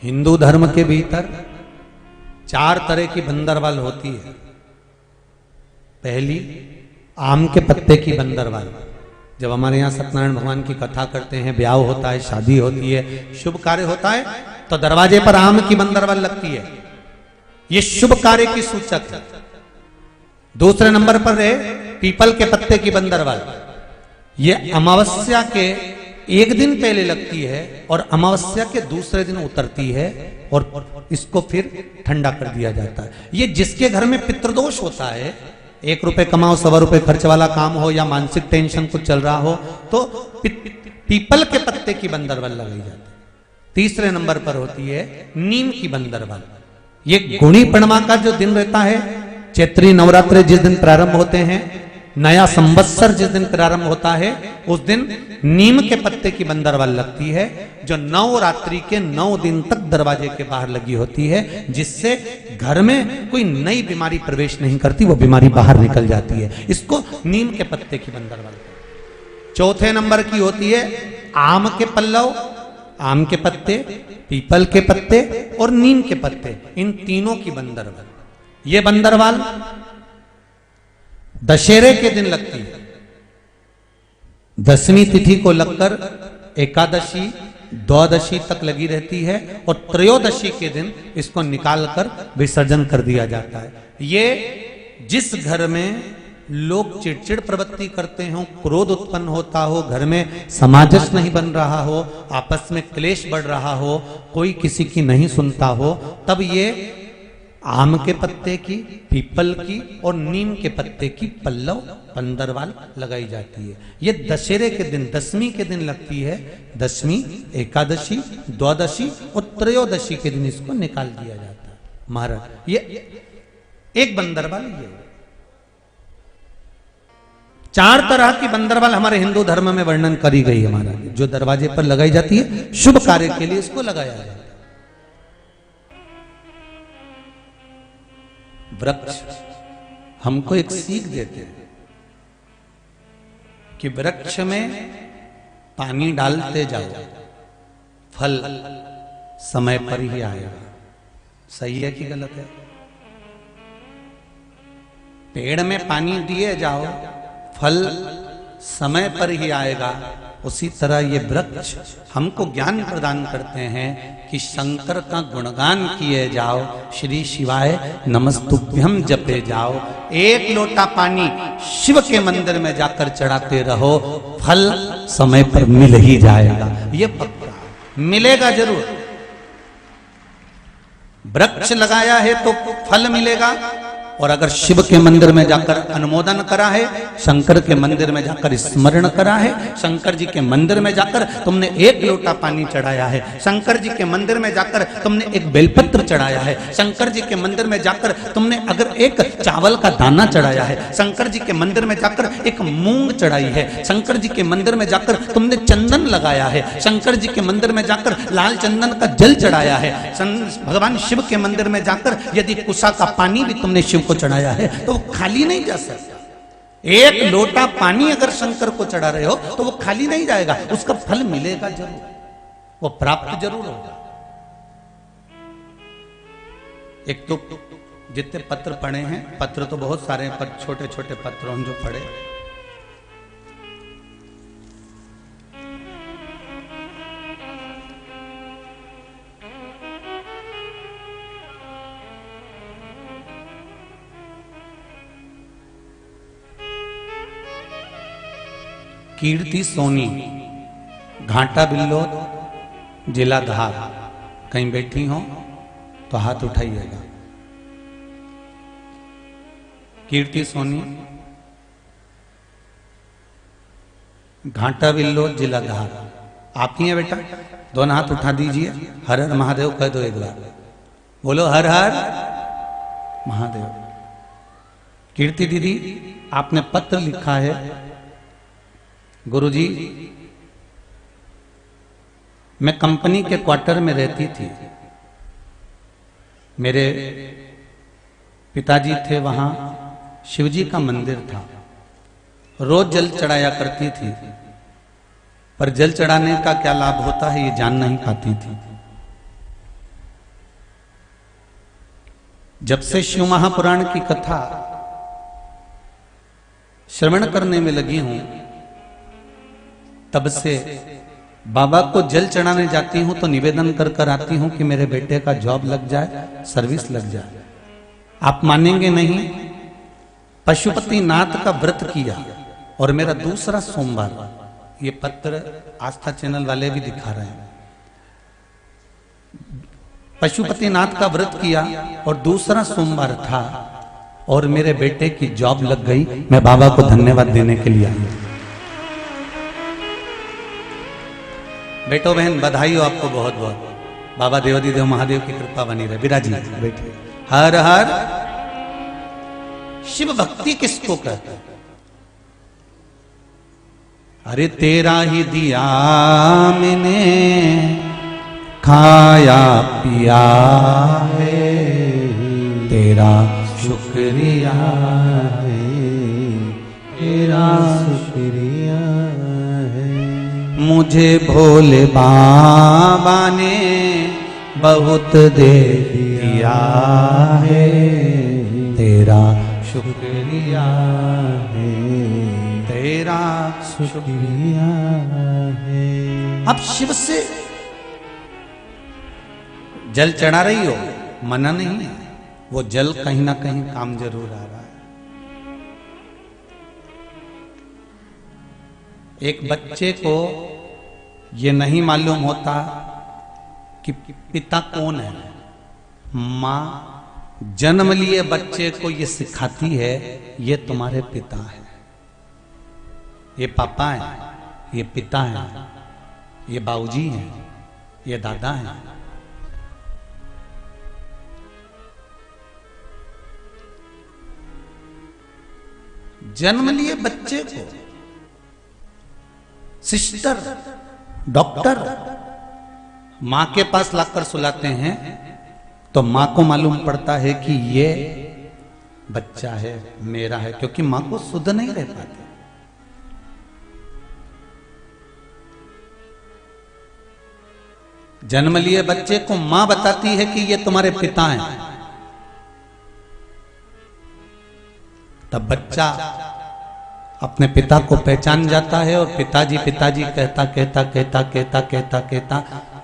हिंदू धर्म के भीतर 4 तरह की बंदरवाल होती है। पहली, आम के पत्ते की बंदरवाल। जब हमारे यहाँ सत्यनारायण भगवान की कथा करते हैं, ब्याह होता है, शादी होती है, शुभ कार्य होता है, तो दरवाजे पर आम की बंदरवाल लगती है। ये शुभ कार्य की सूचक है। दूसरे नंबर पर है पीपल के पत्ते की बंदरवाल। ये अमावस्या के 1 दिन पहले लगती है और अमावस्या के दूसरे दिन उतरती है और इसको फिर ठंडा कर दिया जाता है। ये जिसके घर में पितृदोष होता है, 1 रुपए कमाओ 1.25 रुपए खर्च वाला काम हो या मानसिक टेंशन कुछ चल रहा हो, तो पीपल के पत्ते की बंदरवाल लगाई जाती है। तीसरे नंबर पर होती है नीम की बंदरवाल। ये गुणी पूर्णिमा का जो दिन रहता है, चैत्री नवरात्र जिस दिन प्रारंभ होते हैं, नया संवत्सर जिस दिन प्रारंभ होता है, उस दिन नीम के पत्ते की बंदरवाल लगती है, जो नवरात्रि के 9 दिन तक दरवाजे के बाहर लगी होती है, जिससे घर में कोई नई बीमारी प्रवेश नहीं करती, वो बीमारी बाहर निकल जाती है। इसको नीम के पत्ते की बंदरवाल। चौथे नंबर की होती है आम के पल्लव, आम के पत्ते, पीपल के पत्ते और नीम के पत्ते, इन तीनों की बंदरवाल। ये बंदरवाल दशहरे के दिन लगती है। 10वीं तिथि को लगकर एकादशी, द्वादशी तक लगी रहती है और त्रयोदशी के दिन इसको निकालकर विसर्जन कर दिया जाता है। ये जिस घर में लोग चिड़चिड़ प्रवृत्ति करते हो, क्रोध उत्पन्न होता हो, घर में सामंजस्य नहीं बन रहा हो, आपस में क्लेश बढ़ रहा हो, कोई किसी की नहीं सुनता हो, तब ये आम के पत्ते की, पीपल की और नीम के पत्ते की पल्लव बंदरवाल लगाई जाती है। ये दशहरे के दिन 10वीं के दिन लगती है। 10वीं, एकादशी, द्वादशी और त्रयोदशी के दिन इसको निकाल दिया जाता है। महाराज ये एक बंदरवाल, ये 4 तरह की बंदरवाल हमारे हिंदू धर्म में वर्णन करी गई है महाराज, जो दरवाजे पर लगाई जाती है, शुभ कार्य के लिए इसको लगाया जाता है। वृक्ष हमको एक सीख देते हैं कि वृक्ष में पानी डालते जाओ, फल समय पर ही आएगा। सही है कि गलत है? पेड़ में पानी दिए जाओ, फल समय पर ही आएगा। उसी तरह ये वृक्ष हमको ज्ञान प्रदान करते हैं कि शंकर का गुणगान किए जाओ, श्री शिवाय नमस्तुभ्यम जपे जाओ। 1 लोटा पानी शिव के मंदिर में जाकर चढ़ाते रहो, फल समय पर मिल ही जाएगा। ये पक्का मिलेगा जरूर। वृक्ष लगाया है तो फल मिलेगा, और अगर शिव के मंदिर में जाकर अनुमोदन करा है, शंकर के मंदिर में जाकर स्मरण करा है, शंकर जी के मंदिर में जाकर तुमने 1 लोटा पानी चढ़ाया है, शंकर जी के मंदिर में जाकर तुमने एक बेलपत्र चढ़ाया है, शंकर जी के मंदिर में जाकर तुमने अगर एक चावल का दाना चढ़ाया है, शंकर जी के मंदिर में जाकर एक मूंग चढ़ाई है, शंकर जी के मंदिर में जाकर तुमने चंदन लगाया है, शंकर जी के मंदिर में जाकर लाल चंदन का जल चढ़ाया है, भगवान शिव के मंदिर में जाकर यदि कुशा का पानी भी तुमने शिव को चढ़ाया है, तो वो खाली नहीं जा सकता। 1 लोटा पानी अगर शंकर को चढ़ा रहे हो तो वो खाली नहीं जाएगा, उसका फल मिलेगा जरूर, वो प्राप्त जरूर होगा। एक तो जितने पत्र पढ़े हैं, पत्र तो बहुत सारे हैं, पर छोटे छोटे पत्र हम जो पढ़े, कीर्ति सोनी, घाटा बिल्लोद, जिला धार, कहीं बैठी हो तो हाथ उठाइएगा। कीर्ति सोनी, घाटा बिल्लोद, जिला धार, आप ही हैं बेटा? दोनों हाथ उठा दीजिए, हर हर महादेव कह दो एक बार, बोलो हर हर महादेव। कीर्ति दीदी, आपने पत्र लिखा है, गुरुजी मैं कंपनी के क्वार्टर में रहती थी, मेरे पिताजी थे, वहां शिवजी का मंदिर था, रोज जल चढ़ाया करती थी, पर जल चढ़ाने का क्या लाभ होता है ये जान नहीं पाती थी। जब से शिव महापुराण की कथा श्रवण करने में लगी हूं, तब से बाबा को जल चढ़ाने जाती हूं तो निवेदन कर कर आती हूं कि मेरे बेटे का जॉब लग जाए, सर्विस लग जाए। आप मानेंगे नहीं, पशुपति नाथ का व्रत किया और मेरा दूसरा सोमवार, ये पत्र आस्था चैनल वाले भी दिखा रहे हैं, पशुपति नाथ का व्रत किया और दूसरा सोमवार था और मेरे बेटे की जॉब लग गई। मैं बाबा को धन्यवाद देने के लिए आई। बेटो बहन बधाई हो आपको बहुत बहुत। बाबा देवादिदेव महादेव की कृपा बनी रहे। विराजी बैठिए। हर हर। शिव भक्ति किसको कहते हैं? अरे तेरा ही दिया मैंने, खाया पिया है, तेरा शुक्रिया है, तेरा शुक्रिया है। मुझे भोले बाबा ने बहुत दे दिया है, तेरा शुक्रिया है, तेरा शुक्रिया है। अब शिव से जल चढ़ा रही हो, मना नहीं है, वो जल कहीं ना कहीं काम जरूर आ रहा है। एक बच्चे को ये नहीं मालूम होता कि पिता कौन है। माँ जन्म लिए बच्चे को ये सिखाती है, ये तुम्हारे पिता है, ये पापा है, ये पिता है, ये बाबूजी हैं, ये दादा हैं। जन्म लिए बच्चे को सिस्टर, डॉक्टर मां के पास लाकर सुलाते हैं तो मां को मालूम पड़ता है कि ये बच्चा है, मेरा है, क्योंकि मां को शुद्ध नहीं रह पाते। जन्म लिए बच्चे को मां बताती है कि ये तुम्हारे पिता हैं, तब बच्चा अपने पिता को पहचान जाता है और पिताजी पिताजी कहता कहता कहता कहता कहता कहता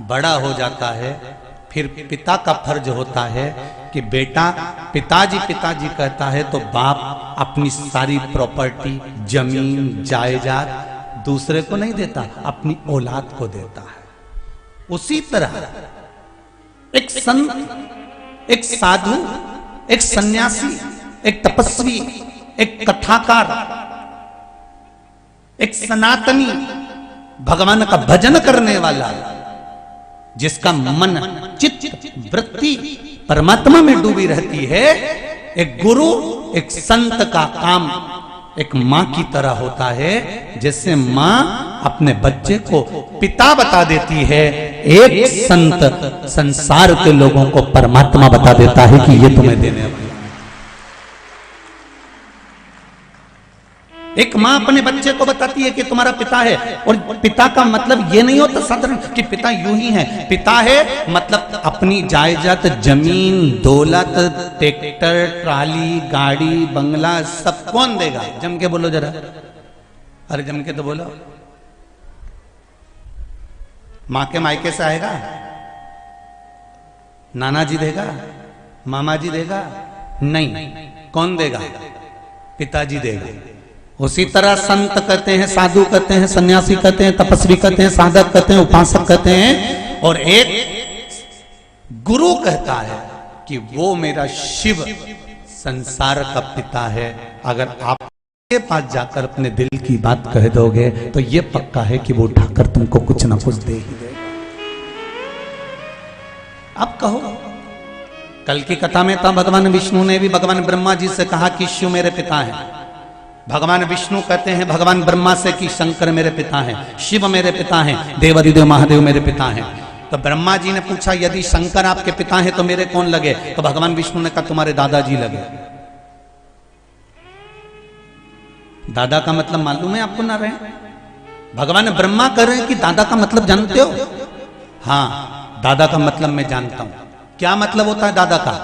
बड़ा हो जाता है। फिर पिता का फर्ज होता है कि बेटा पिताजी पिताजी कहता है तो बाप अपनी सारी प्रॉपर्टी, जमीन, जायदाद दूसरे को नहीं देता, अपनी औलाद को देता है। उसी तरह एक संत, एक साधु, एक सन्यासी, एक तपस्वी, एक कथाकार, एक सनातनी, भगवान का भजन करने वाला, जिसका मन, चित्त, वृत्ति परमात्मा में डूबी रहती है, एक गुरु, एक संत का काम एक मां की तरह होता है। जैसे मां अपने बच्चे को पिता बता देती है, एक संत संसार के लोगों को परमात्मा बता देता है कि ये तुम्हें देने वाला। एक मां अपने बच्चे को बताती है कि तुम्हारा पिता है, और पिता का मतलब ये नहीं होता साधारण कि पिता यूं ही है। पिता है मतलब अपनी जायदाद, जमीन, दौलत, ट्रैक्टर, ट्राली, गाड़ी, बंगला सब कौन देगा? जम के बोलो जरा, अरे जम के तो बोलो। मां के मायके से आएगा? नाना जी देगा? मामा जी देगा? नहीं। कौन देगा? पिताजी देगा। उसी तरह संत कहते हैं, साधु कहते हैं, सन्यासी कहते हैं, तपस्वी कहते हैं, साधक कहते हैं, उपासक कहते हैं, और एक गुरु कहता है कि वो मेरा शिव संसार का पिता है। अगर आप के पास जाकर अपने दिल की बात कह दोगे तो ये पक्का है कि वो उठाकर तुमको कुछ ना कुछ दे ही देगा। अब कहो, कल की कथा में था भगवान विष्णु ने भी भगवान ब्रह्मा जी से कहा कि शिव मेरे पिता है। भगवान विष्णु कहते हैं भगवान ब्रह्मा से कि शंकर मेरे पिता हैं, शिव मेरे पिता हैं, देवादिदेव महादेव मेरे पिता हैं। तो ब्रह्मा जी ने पूछा यदि शंकर आपके पिता हैं तो मेरे कौन लगे? तो भगवान विष्णु ने कहा तुम्हारे दादाजी लगे। दादा का मतलब मालूम है आपको ना रहे? भगवान ब्रह्मा कह रहे हैं कि दादा का मतलब जानते हो? हाँ, दादा का मतलब मैं जानता हूं। क्या मतलब होता है दादा का?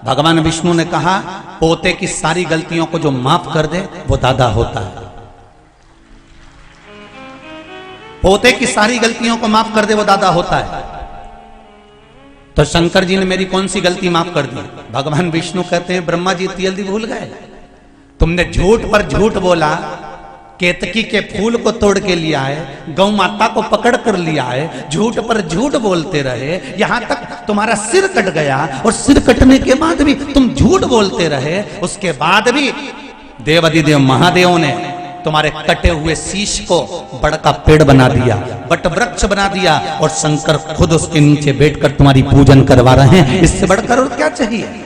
भगवान विष्णु ने कहा पोते की सारी गलतियों को जो माफ कर दे वो दादा होता है। पोते की सारी गलतियों को माफ कर दे वो दादा होता है। तो शंकर जी ने मेरी कौन सी गलती माफ कर दी? भगवान विष्णु कहते हैं ब्रह्मा जी इतनी जल्दी भूल गए? तुमने झूठ पर झूठ बोला, केतकी के फूल को तोड़ के लिया है, गौ माता को पकड़ कर लिया है, झूठ पर झूठ बोलते रहे, यहां तक तुम्हारा सिर कट गया और सिर कटने के बाद भी तुम झूठ बोलते रहे। उसके बाद भी देवाधिदेव महादेव ने तुम्हारे कटे हुए शीश को बड़का पेड़ बना दिया, बट वृक्ष बना दिया, और शंकर खुद उसके नीचे बैठकर तुम्हारी पूजन करवा रहे हैं। इससे बढ़कर और क्या चाहिए?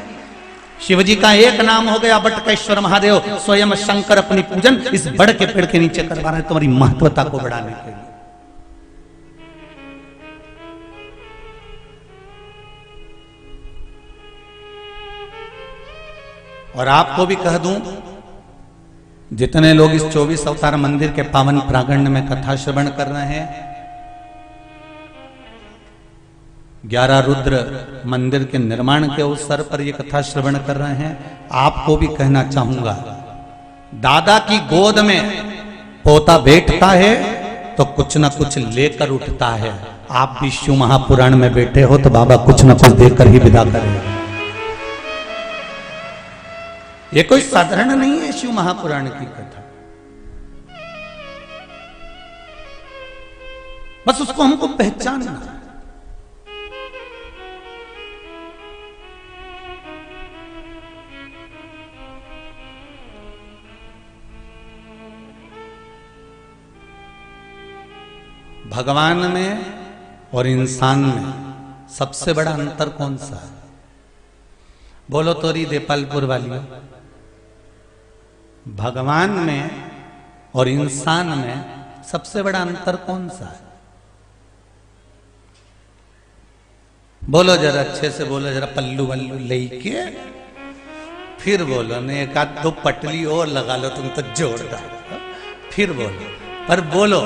शिवजी का एक नाम हो गया बटकेश्वर महादेव, स्वयं शंकर अपनी पूजन इस बड़ के पेड़ के नीचे करवा रहे हैं तुम्हारी महत्वता को बढ़ाने के लिए। और आपको भी कह दूं, जितने लोग इस 24 अवतार मंदिर के पावन प्रांगण में कथा श्रवण कर रहे हैं, 11 रुद्र मंदिर के निर्माण के अवसर पर ये कथा श्रवण कर रहे हैं, आपको भी कहना चाहूंगा, दादा की गोद में पोता बैठता है तो कुछ ना कुछ लेकर उठता है। आप भी शिव महापुराण में बैठे हो तो बाबा कुछ ना कुछ देकर ही विदा करेगा। ये कोई साधारण नहीं है शिव महापुराण की कथा, बस उसको हमको पहचानना। भगवान में और इंसान में सबसे बड़ा अंतर कौन सा है? बोलो तोरी देपालपुर वाली। भगवान में और इंसान में सबसे बड़ा अंतर कौन सा है? बोलो जरा अच्छे से बोलो, जरा पल्लू वल्लू लेके फिर बोलो, नहीं एक आध दो पटली और लगा लो तुम तो जोरदार, फिर बोलो। पर बोलो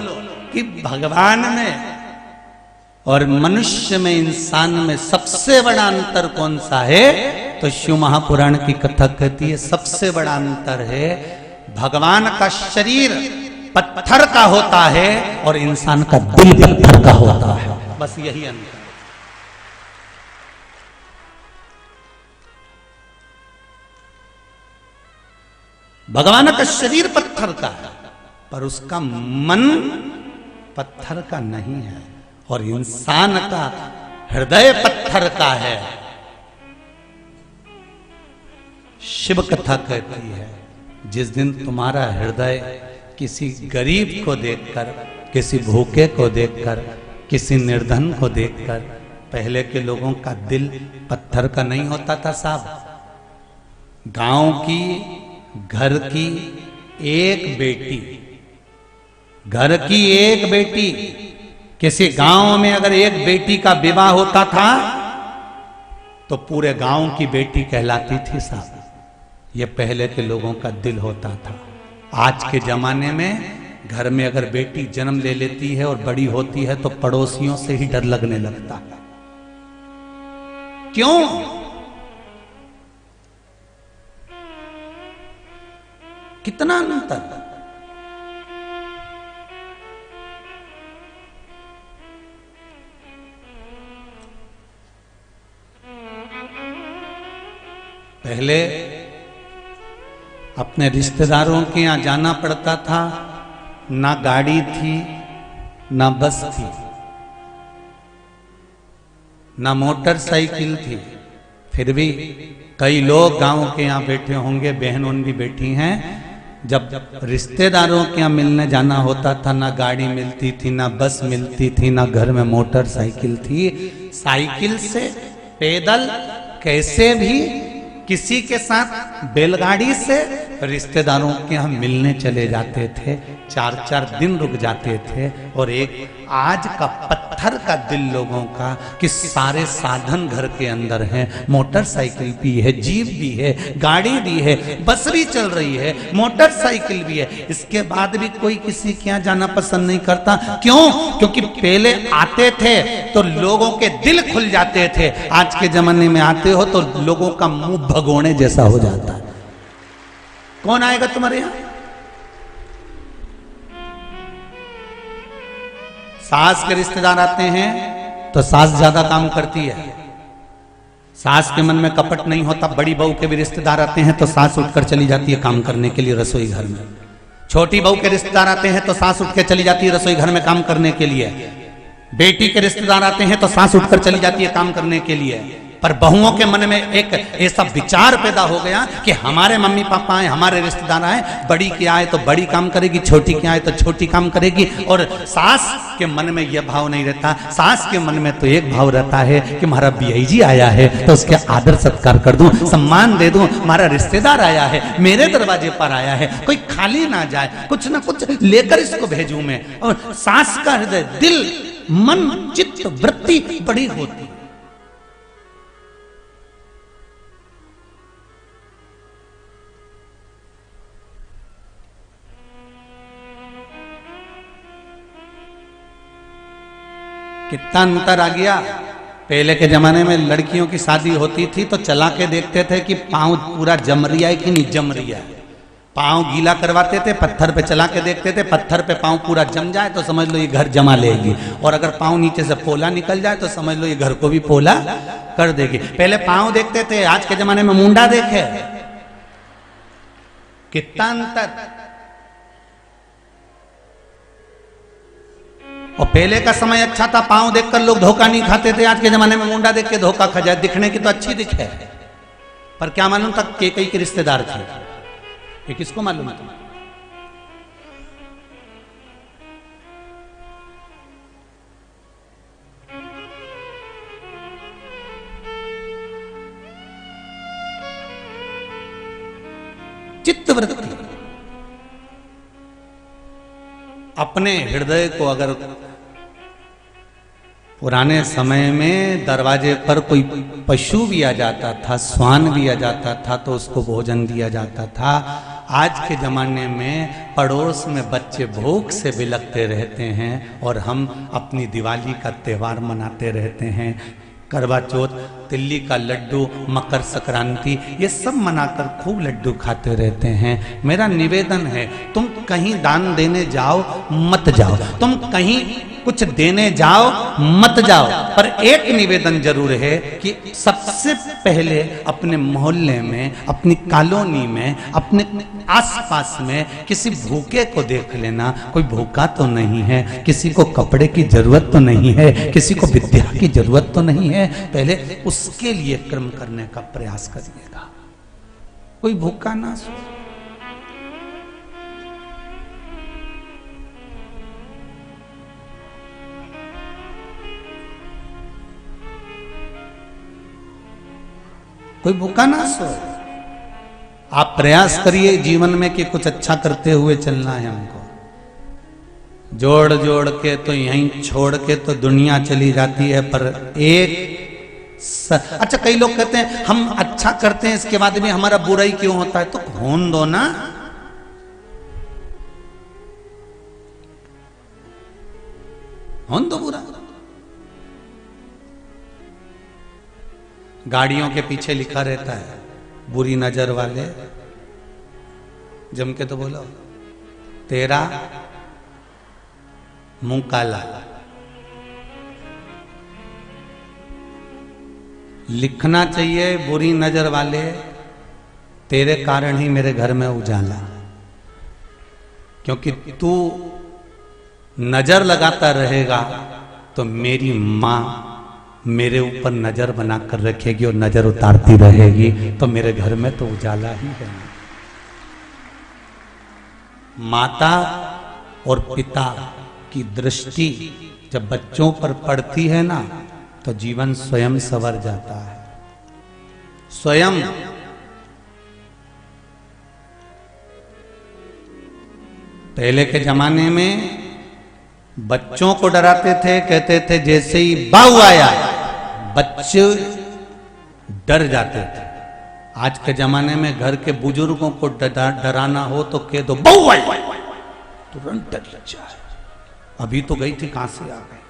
कि भगवान में और मनुष्य में, इंसान में सबसे बड़ा अंतर कौन सा है? तो शिव महापुराण की कथा कहती है सबसे बड़ा अंतर है भगवान का शरीर पत्थर का होता है और इंसान का दिल पत्थर का होता है। बस यही अंतर। भगवान का शरीर पत्थर का है पर उसका मन पत्थर का नहीं है, और इंसान का हृदय पत्थर का है। शिव कथा कहती है जिस दिन तुम्हारा हृदय किसी गरीब को देखकर, किसी भूखे को देखकर, किसी निर्धन को देखकर, पहले के लोगों का दिल पत्थर का नहीं होता था साहब। गांव की, घर की एक बेटी, घर की एक बेटी, किसी गांव में अगर एक बेटी का विवाह होता था तो पूरे गांव की बेटी कहलाती थी साहब। ये पहले के लोगों का दिल होता था। आज के जमाने में घर में अगर बेटी जन्म ले लेती है और बड़ी होती है तो पड़ोसियों से ही डर लगने लगता है। क्यों? कितना अंतर। पहले अपने रिश्तेदारों के यहाँ जाना पड़ता था, ना गाड़ी थी, ना बस थी, ना मोटरसाइकिल थी। फिर भी कई लोग गांव के यहाँ बैठे होंगे, बहन भी बैठी हैं, जब रिश्तेदारों के यहाँ मिलने जाना होता था ना गाड़ी मिलती थी, ना बस मिलती थी, ना घर में मोटरसाइकिल थी। साइकिल से, पैदल, कैसे भी, किसी के साथ बैलगाड़ी से, रिश्तेदारों के यहाँ मिलने चले जाते थे, 4-4 दिन रुक जाते थे। और एक आज का पत्थर का दिल लोगों का कि सारे साधन घर के अंदर हैं, मोटरसाइकिल भी है, जीप भी है, गाड़ी भी है, बस भी चल रही है, मोटरसाइकिल भी है, इसके बाद भी कोई किसी के यहाँ जाना पसंद नहीं करता। क्यों? क्योंकि पहले आते थे तो लोगों के दिल खुल जाते थे, आज के जमाने में आते हो तो लोगों का मुंह भगोने जैसा हो जाता है। कौन आएगा तुम्हारे यहां? सास के रिश्तेदार आते हैं तो सास ज्यादा काम करती है, सास के मन में कपट नहीं होता। बड़ी बहू के भी रिश्तेदार आते हैं तो सास उठकर चली जाती है काम करने के लिए रसोई घर में। छोटी बहू के रिश्तेदार आते हैं तो सास उठ के चली जाती है रसोई घर में काम करने के लिए। बेटी के रिश्तेदार आते हैं तो सास उठकर चली जाती है काम करने के लिए। पर बहुओं के मन में एक ऐसा विचार पैदा हो गया कि हमारे मम्मी पापा आए, हमारे रिश्तेदार आए, बड़ी के आए तो बड़ी काम करेगी, छोटी के आए तो छोटी काम करेगी। और सास के मन में यह भाव नहीं रहता। सास के मन में तो एक भाव रहता है कि हमारा बीआई जी आया है तो उसके आदर सत्कार कर दूं, सम्मान दे दूं। हमारा रिश्तेदार आया है, मेरे दरवाजे पर आया है, कोई खाली ना जाए, कुछ ना कुछ लेकर इसको भेजूं मैं। और सास का हृदय, दिल, मन, चित्त, वृत्ति बड़ी होती। कितना अंतर आ गया। पहले के जमाने में लड़कियों की शादी होती थी तो चला के देखते थे कि पांव पूरा जम रहा है कि नहीं जम रहा है। पांव गीला करवाते थे, पत्थर पे चला के देखते थे, पत्थर पे पांव पूरा जम जाए तो समझ लो ये घर जमा लेगी, और अगर पांव नीचे से पोला निकल जाए तो समझ लो ये घर को भी पोला कर देगी। पहले पांव देखते थे, आज के जमाने में मुंडा देखे। कितना अंतर। और पहले का समय अच्छा था, पांव देखकर लोग धोखा नहीं खाते थे। आज के जमाने में मुंडा देख के धोखा खा जाए। दिखने की तो अच्छी दिखे, पर क्या मालूम था केकई के रिश्तेदार थे, ये किसको मालूम था? चित्तवृत्ति। अपने हृदय को अगर पुराने समय में दरवाजे पर कोई पशु भी आ जाता था, श्वान भी आ जाता था तो उसको भोजन दिया जाता था। आज के जमाने में पड़ोस में बच्चे भूख से बिलखते रहते हैं और हम अपनी दिवाली का त्यौहार मनाते रहते हैं। करवा चौथ, तिल्ली का लड्डू, मकर संक्रांति, ये सब मनाकर खूब लड्डू खाते रहते हैं। मेरा निवेदन है, तुम कहीं दान देने जाओ मत जाओ, तुम कहीं कुछ देने जाओ मत जाओ, पर एक निवेदन जरूर है कि सबसे पहले अपने मोहल्ले में, अपनी कॉलोनी में, अपने आसपास में किसी भूखे को देख लेना। कोई भूखा तो नहीं है, किसी को कपड़े की जरूरत तो नहीं है, किसी को विद्या की जरूरत तो नहीं है, पहले उसके लिए कर्म करने का प्रयास करिएगा। कोई भूखा ना सो। कोई भूखा ना सो। आप प्रयास करिए जीवन में कि कुछ अच्छा करते हुए चलना है हमको। जोड़ जोड़ के तो यहीं छोड़ के तो दुनिया चली जाती है, पर अच्छा कई लोग कहते हैं हम अच्छा करते हैं इसके बाद भी हमारा बुराई क्यों होता है, तो होने दो ना। होने दो बुरा। गाड़ियों के पीछे लिखा रहता है बुरी नजर वाले, जम के तो बोलो तेरा मुंह काला। लिखना चाहिए बुरी नजर वाले तेरे कारण ही मेरे घर में उजाला, क्योंकि तू नजर लगाता रहेगा तो मेरी मां मेरे ऊपर नजर बनाकर रखेगी और नजर उतारती रहेगी, तो मेरे घर में तो उजाला ही है। माता और पिता की दृष्टि जब बच्चों पर पड़ती है ना, तो जीवन स्वयं संवर जाता है। स्वयं पहले के जमाने में बच्चों को डराते थे, कहते थे जैसे ही बाऊ आया बच्चे डर जाते थे। आज के जमाने में घर के बुजुर्गों को डराना हो तो कह दो बाऊ आई, तुरंत डर जाए। अभी तो गई थी, कहां से आ गई।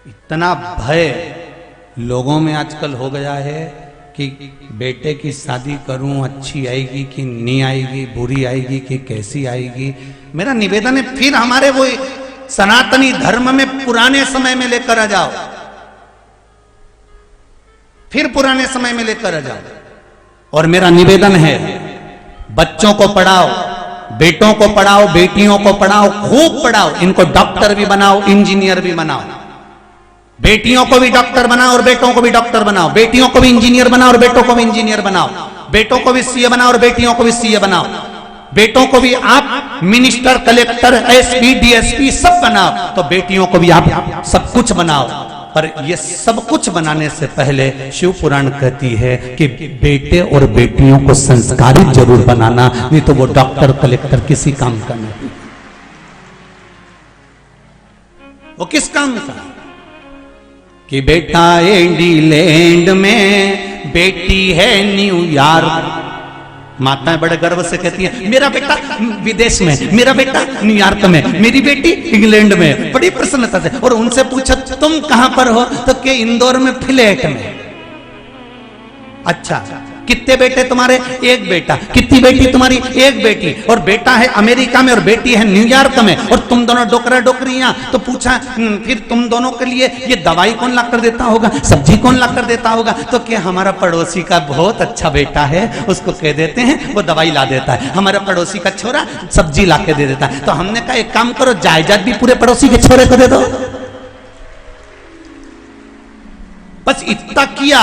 इतना भय लोगों में आजकल हो गया है कि बेटे की शादी करूं, अच्छी आएगी कि नहीं आएगी, बुरी आएगी कि कैसी आएगी। मेरा निवेदन है फिर हमारे वो सनातनी धर्म में पुराने समय में लेकर आ जाओ, फिर पुराने समय में लेकर आ जाओ। और मेरा निवेदन है बच्चों को पढ़ाओ, बेटों को पढ़ाओ, बेटियों को पढ़ाओ, खूब पढ़ाओ। इनको डॉक्टर भी बनाओ, इंजीनियर भी बनाओ। बेटियों को भी डॉक्टर बनाओ और बेटों को भी डॉक्टर बनाओ। बेटियों को भी इंजीनियर बनाओ और बेटों को भी इंजीनियर बनाओ। बेटों को भी सीए बनाओ और बेटियों को भी सीए बनाओ। बेटों को भी आप मिनिस्टर, कलेक्टर, एसपी, डीएसपी सब बनाओ, तो बेटियों को भी आप सब कुछ बनाओ। पर ये सब कुछ बनाने से पहले शिव पुराण कहती है कि बेटे और बेटियों को संस्कारित जरूर बनाना, नहीं तो वो डॉक्टर, कलेक्टर किसी काम का नहीं। वो किस काम का? कि बेटा इंग्लैंड में, बेटी है न्यूयॉर्क। माताएं बड़े गर्व से कहती हैं मेरा बेटा विदेश में, मेरा बेटा न्यूयॉर्क में, मेरी बेटी इंग्लैंड में, बड़ी प्रसन्नता से। और उनसे पूछा तुम कहां पर हो, तो के इंदौर में फ्लैट में। अच्छा, कितने बेटे तुम्हारे? एक बेटा। कितनी बेटी तुम्हारी? एक बेटी। और बेटा है अमेरिका में और बेटी है न्यूयॉर्क में, और तुम दोनों डोकरा डोकरियां। तो पूछा फिर तुम दोनों के लिए ये दवाई कौन ला कर देता होगा, सब्जी कौन ला कर देता होगा? तो क्या हमारा पड़ोसी का बहुत अच्छा बेटा है, उसको कह देते हैं, वो दवाई ला देता है। हमारा पड़ोसी का छोरा सब्जी ला के दे देता है। तो हमने कहा एक काम करो, जायदाद भी पूरे पड़ोसी के छोरे को दे दो। बस इतना किया,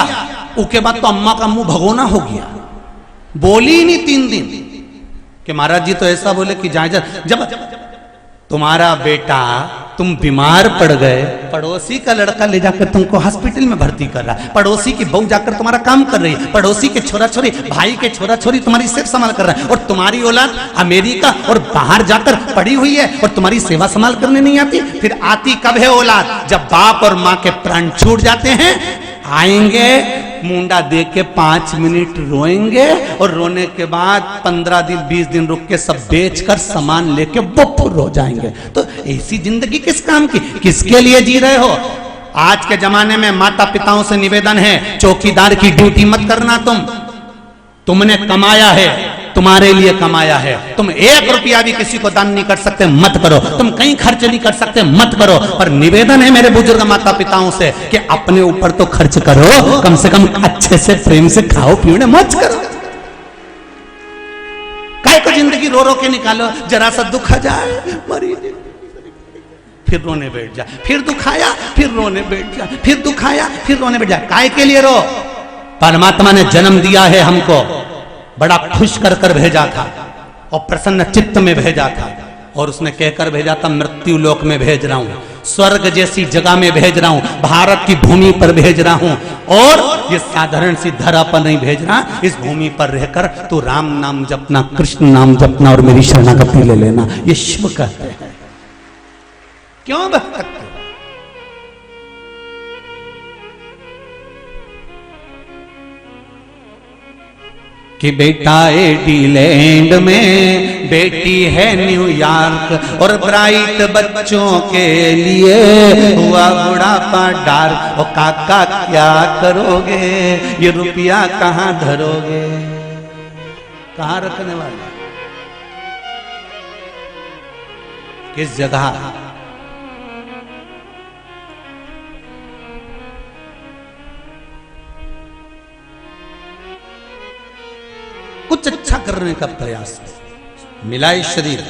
उसके बाद तो अम्मा का मुंह भगोना हो गया। बोली नहीं 3 दिन कि महाराज जी तो ऐसा बोले कि जायदाद। जब तुम्हारा बेटा, तुम बीमार पड़ गए, पड़ोसी का लड़का ले जाकर तुमको हॉस्पिटल में भर्ती कर रहा है, पड़ोसी की बहू जाकर तुम्हारा काम कर रही है, पड़ोसी के छोरा छोरी, भाई के छोरा छोरी तुम्हारी सेवा संभाल कर रहा है, और तुम्हारी औलाद अमेरिका और बाहर जाकर पड़ी हुई है और तुम्हारी सेवा संभाल करने नहीं आती। फिर आती कब है औलाद? जब बाप और माँ के प्राण छूट जाते हैं। आएंगे, मुंडा दे के 5 मिनट रोएंगे, और रोने के बाद 15 दिन 20 दिन रुक के सब बेचकर सामान लेके बपुर हो जाएंगे। तो ऐसी जिंदगी किस काम की, किसके लिए जी रहे हो? आज के जमाने में माता पिताओं से निवेदन है, चौकीदार की ड्यूटी मत करना। तुमने कमाया है, तुम्हारे लिए कमाया है। तुम 1 रुपया भी किसी को दान नहीं कर सकते, मत करो। तुम कहीं खर्च नहीं कर सकते, मत करो। पर निवेदन है मेरे बुजुर्ग माता पिताओं से कि अपने ऊपर तो खर्च करो, कम से कम अच्छे से प्रेम से खाओ पियो, मत करो। काय को जिंदगी रो रो के निकालो, जरा सा दुख आ जाए मरी, फिर रोने बैठ जा, फिर दुखाया फिर रोने बैठ जा, फिर दुखाया फिर रोने बैठ जा। काय के लिए रो? परमात्मा ने जन्म दिया है हमको, बड़ा खुश कर कर भेजा था और प्रसन्न चित्त में भेजा था, और उसने कहकर भेजा था मृत्यु लोक में भेज रहा हूं, स्वर्ग जैसी जगह में भेज रहा हूं, भारत की भूमि पर भेज रहा हूं। और ये साधारण सी धरा पर नहीं भेज रहा, इस भूमि पर रहकर तू राम नाम जपना, कृष्ण नाम जपना और मेरी शरणागति ले लेना। ये शिव कहते हैं। क्यों भक्त? कि बेटा एडीलैंड में, बेटी है न्यूयॉर्क, और ब्राइट बच्चों के लिए हुआ बुढ़ापा डार्क। और काका क्या करोगे, ये रुपया कहाँ धरोगे, कहाँ रखने वाले, किस जगह? कुछ अच्छा करने का प्रयास मिलाए शरीर।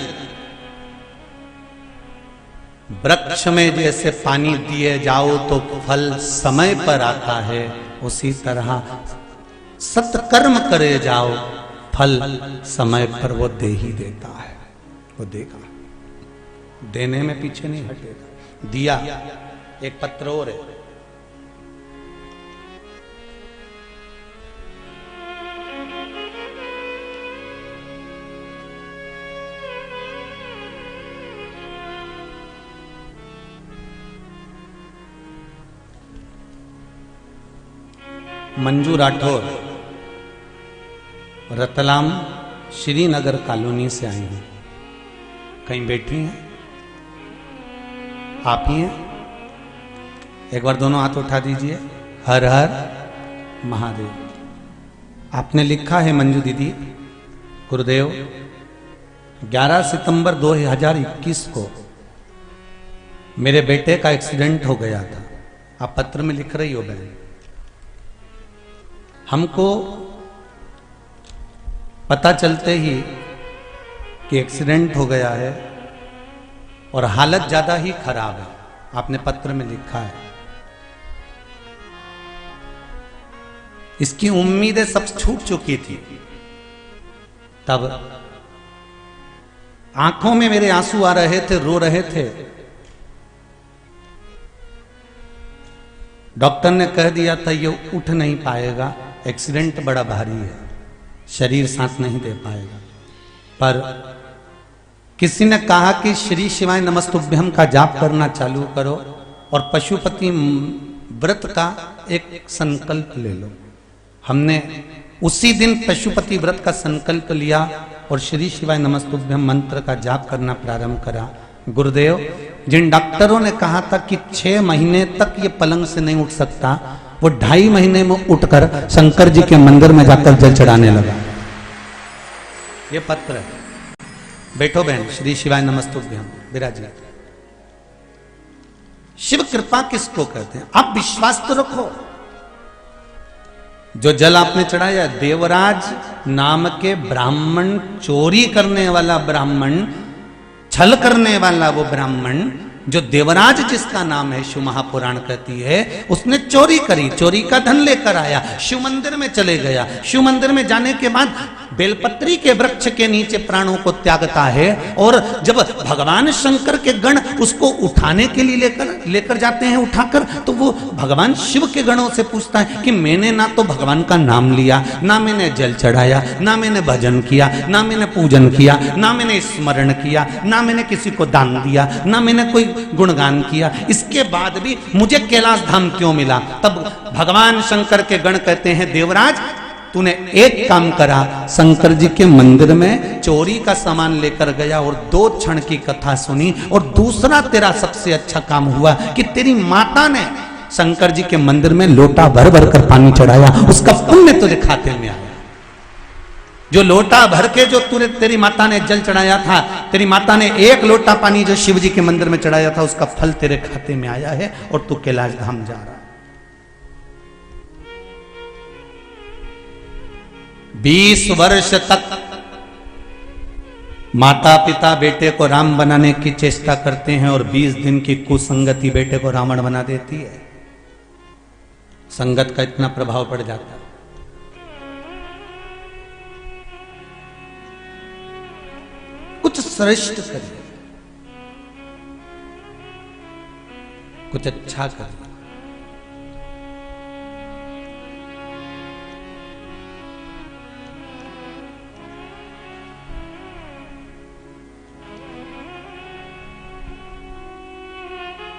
वृक्ष में जैसे पानी दिए जाओ तो फल समय पर आता है, उसी तरह सत्कर्म करे जाओ, फल समय पर वो दे ही देता है। वो देगा, देने में पीछे नहीं हटेगा। दिया एक पत्र और है, मंजू राठौर, रतलाम श्रीनगर कॉलोनी से आई हैं। कहीं बैठी हैं? आप ही हैं? एक बार दोनों हाथ उठा दीजिए। हर हर महादेव। आपने लिखा है मंजू दीदी, गुरुदेव 11 सितंबर 2021 को मेरे बेटे का एक्सीडेंट हो गया था। आप पत्र में लिख रही हो बहन। हमको पता चलते ही कि एक्सीडेंट हो गया है और हालत ज्यादा ही खराब है। आपने पत्र में लिखा है। इसकी उम्मीदें सब छूट चुकी थी। तब आंखों में मेरे आंसू आ रहे थे, रो रहे थे। डॉक्टर ने कह दिया था ये उठ नहीं पाएगा, एक्सीडेंट बड़ा भारी है, शरीर साथ नहीं दे पाएगा। पर किसी ने कहा कि श्री शिवाय नमस्तुभ्यम का जाप करना चालू करो और पशुपति व्रत का एक संकल्प ले लो। हमने उसी दिन पशुपति व्रत का संकल्प लिया और श्री शिवाय नमस्तुभ्यम मंत्र का जाप करना प्रारंभ करा। गुरुदेव, जिन डॉक्टरों ने कहा था कि 6 महीने तक ये पलंग से नहीं उठ सकता, वो 2.5 महीने में उठकर शंकर जी के मंदिर में जाकर जल चढ़ाने लगा। ये पत्र है। बैठो बहन। श्री शिवाय नमस्तुभ्यम विराजिए। शिव कृपा किसको कहते हैं? आप विश्वास तो रखो। जो जल आपने चढ़ाया, देवराज नाम के ब्राह्मण, चोरी करने वाला ब्राह्मण, छल करने वाला वो ब्राह्मण, जो देवराज जिसका नाम है, शिव महापुराण कहती है, उसने चोरी करी, चोरी का धन लेकर आया, शिव मंदिर में चले गया। शिव मंदिर में जाने के बाद बेलपत्री के वृक्ष के नीचे प्राणों को त्यागता है। और जब भगवान शंकर के गण उसको उठाने के लिए लेकर जाते हैं, उठाकर, तो वो भगवान शिव के गणों से पूछता है कि मैंने ना तो भगवान का नाम लिया, ना मैंने जल चढ़ाया, ना मैंने भजन किया, ना मैंने पूजन किया, ना मैंने स्मरण किया, ना मैंने किसी को दान दिया, ना मैंने कोई गुणगान किया, इसके बाद भी मुझे कैलाश धाम क्यों मिला? तब भगवान शंकर के गण कहते हैं, देवराज तूने एक काम करा, शंकर जी के मंदिर में चोरी का सामान लेकर गया और 2 क्षण की कथा सुनी। और दूसरा तेरा सबसे अच्छा काम हुआ कि तेरी माता ने शंकर जी के मंदिर में लोटा भर भर कर पानी चढ़ाया, उसका पुण्य तुझे खाते में आया। जो लोटा भर के जो तेरी माता ने जल चढ़ाया था, तेरी माता ने 1 लोटा पानी जो शिव जी के मंदिर में चढ़ाया था, उसका फल तेरे खाते में आया है और तू कैलाश धाम जा रहा है। 20 वर्ष तक माता पिता बेटे को राम बनाने की चेष्टा करते हैं और 20 दिन की कुसंगति बेटे को रावण बना देती है। संगत का इतना प्रभाव पड़ जाता है। कुछ श्रेष्ठ करिए, कुछ अच्छा करिए।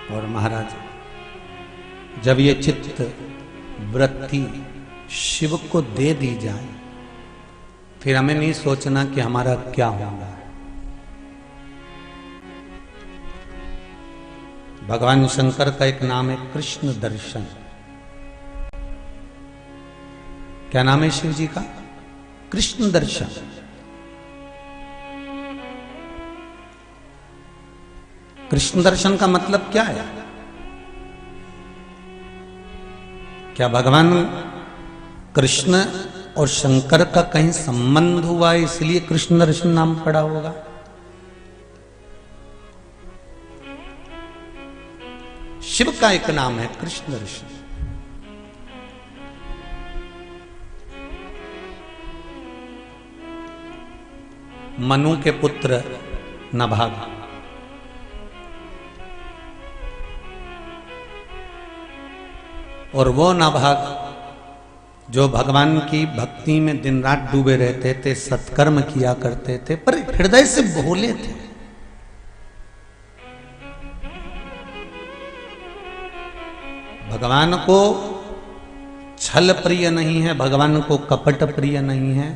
और महाराज, जब ये चित्त वृत्ति शिव को दे दी जाए, फिर हमें नहीं सोचना कि हमारा क्या होगा। भगवान शंकर का एक नाम है कृष्ण दर्शन। क्या नाम है शिव जी का? कृष्ण दर्शन। कृष्ण दर्शन का मतलब क्या है? क्या भगवान कृष्ण और शंकर का कहीं संबंध हुआ है इसलिए कृष्ण दर्शन नाम पड़ा होगा? शिव का एक नाम है कृष्ण दर्शन। मनु के पुत्र नभाग, और वो नाभाग जो भगवान की भक्ति में दिन रात डूबे रहते थे, सत्कर्म किया करते थे, पर हृदय से भोले थे। भगवान को छल प्रिय नहीं है, भगवान को कपट प्रिय नहीं है,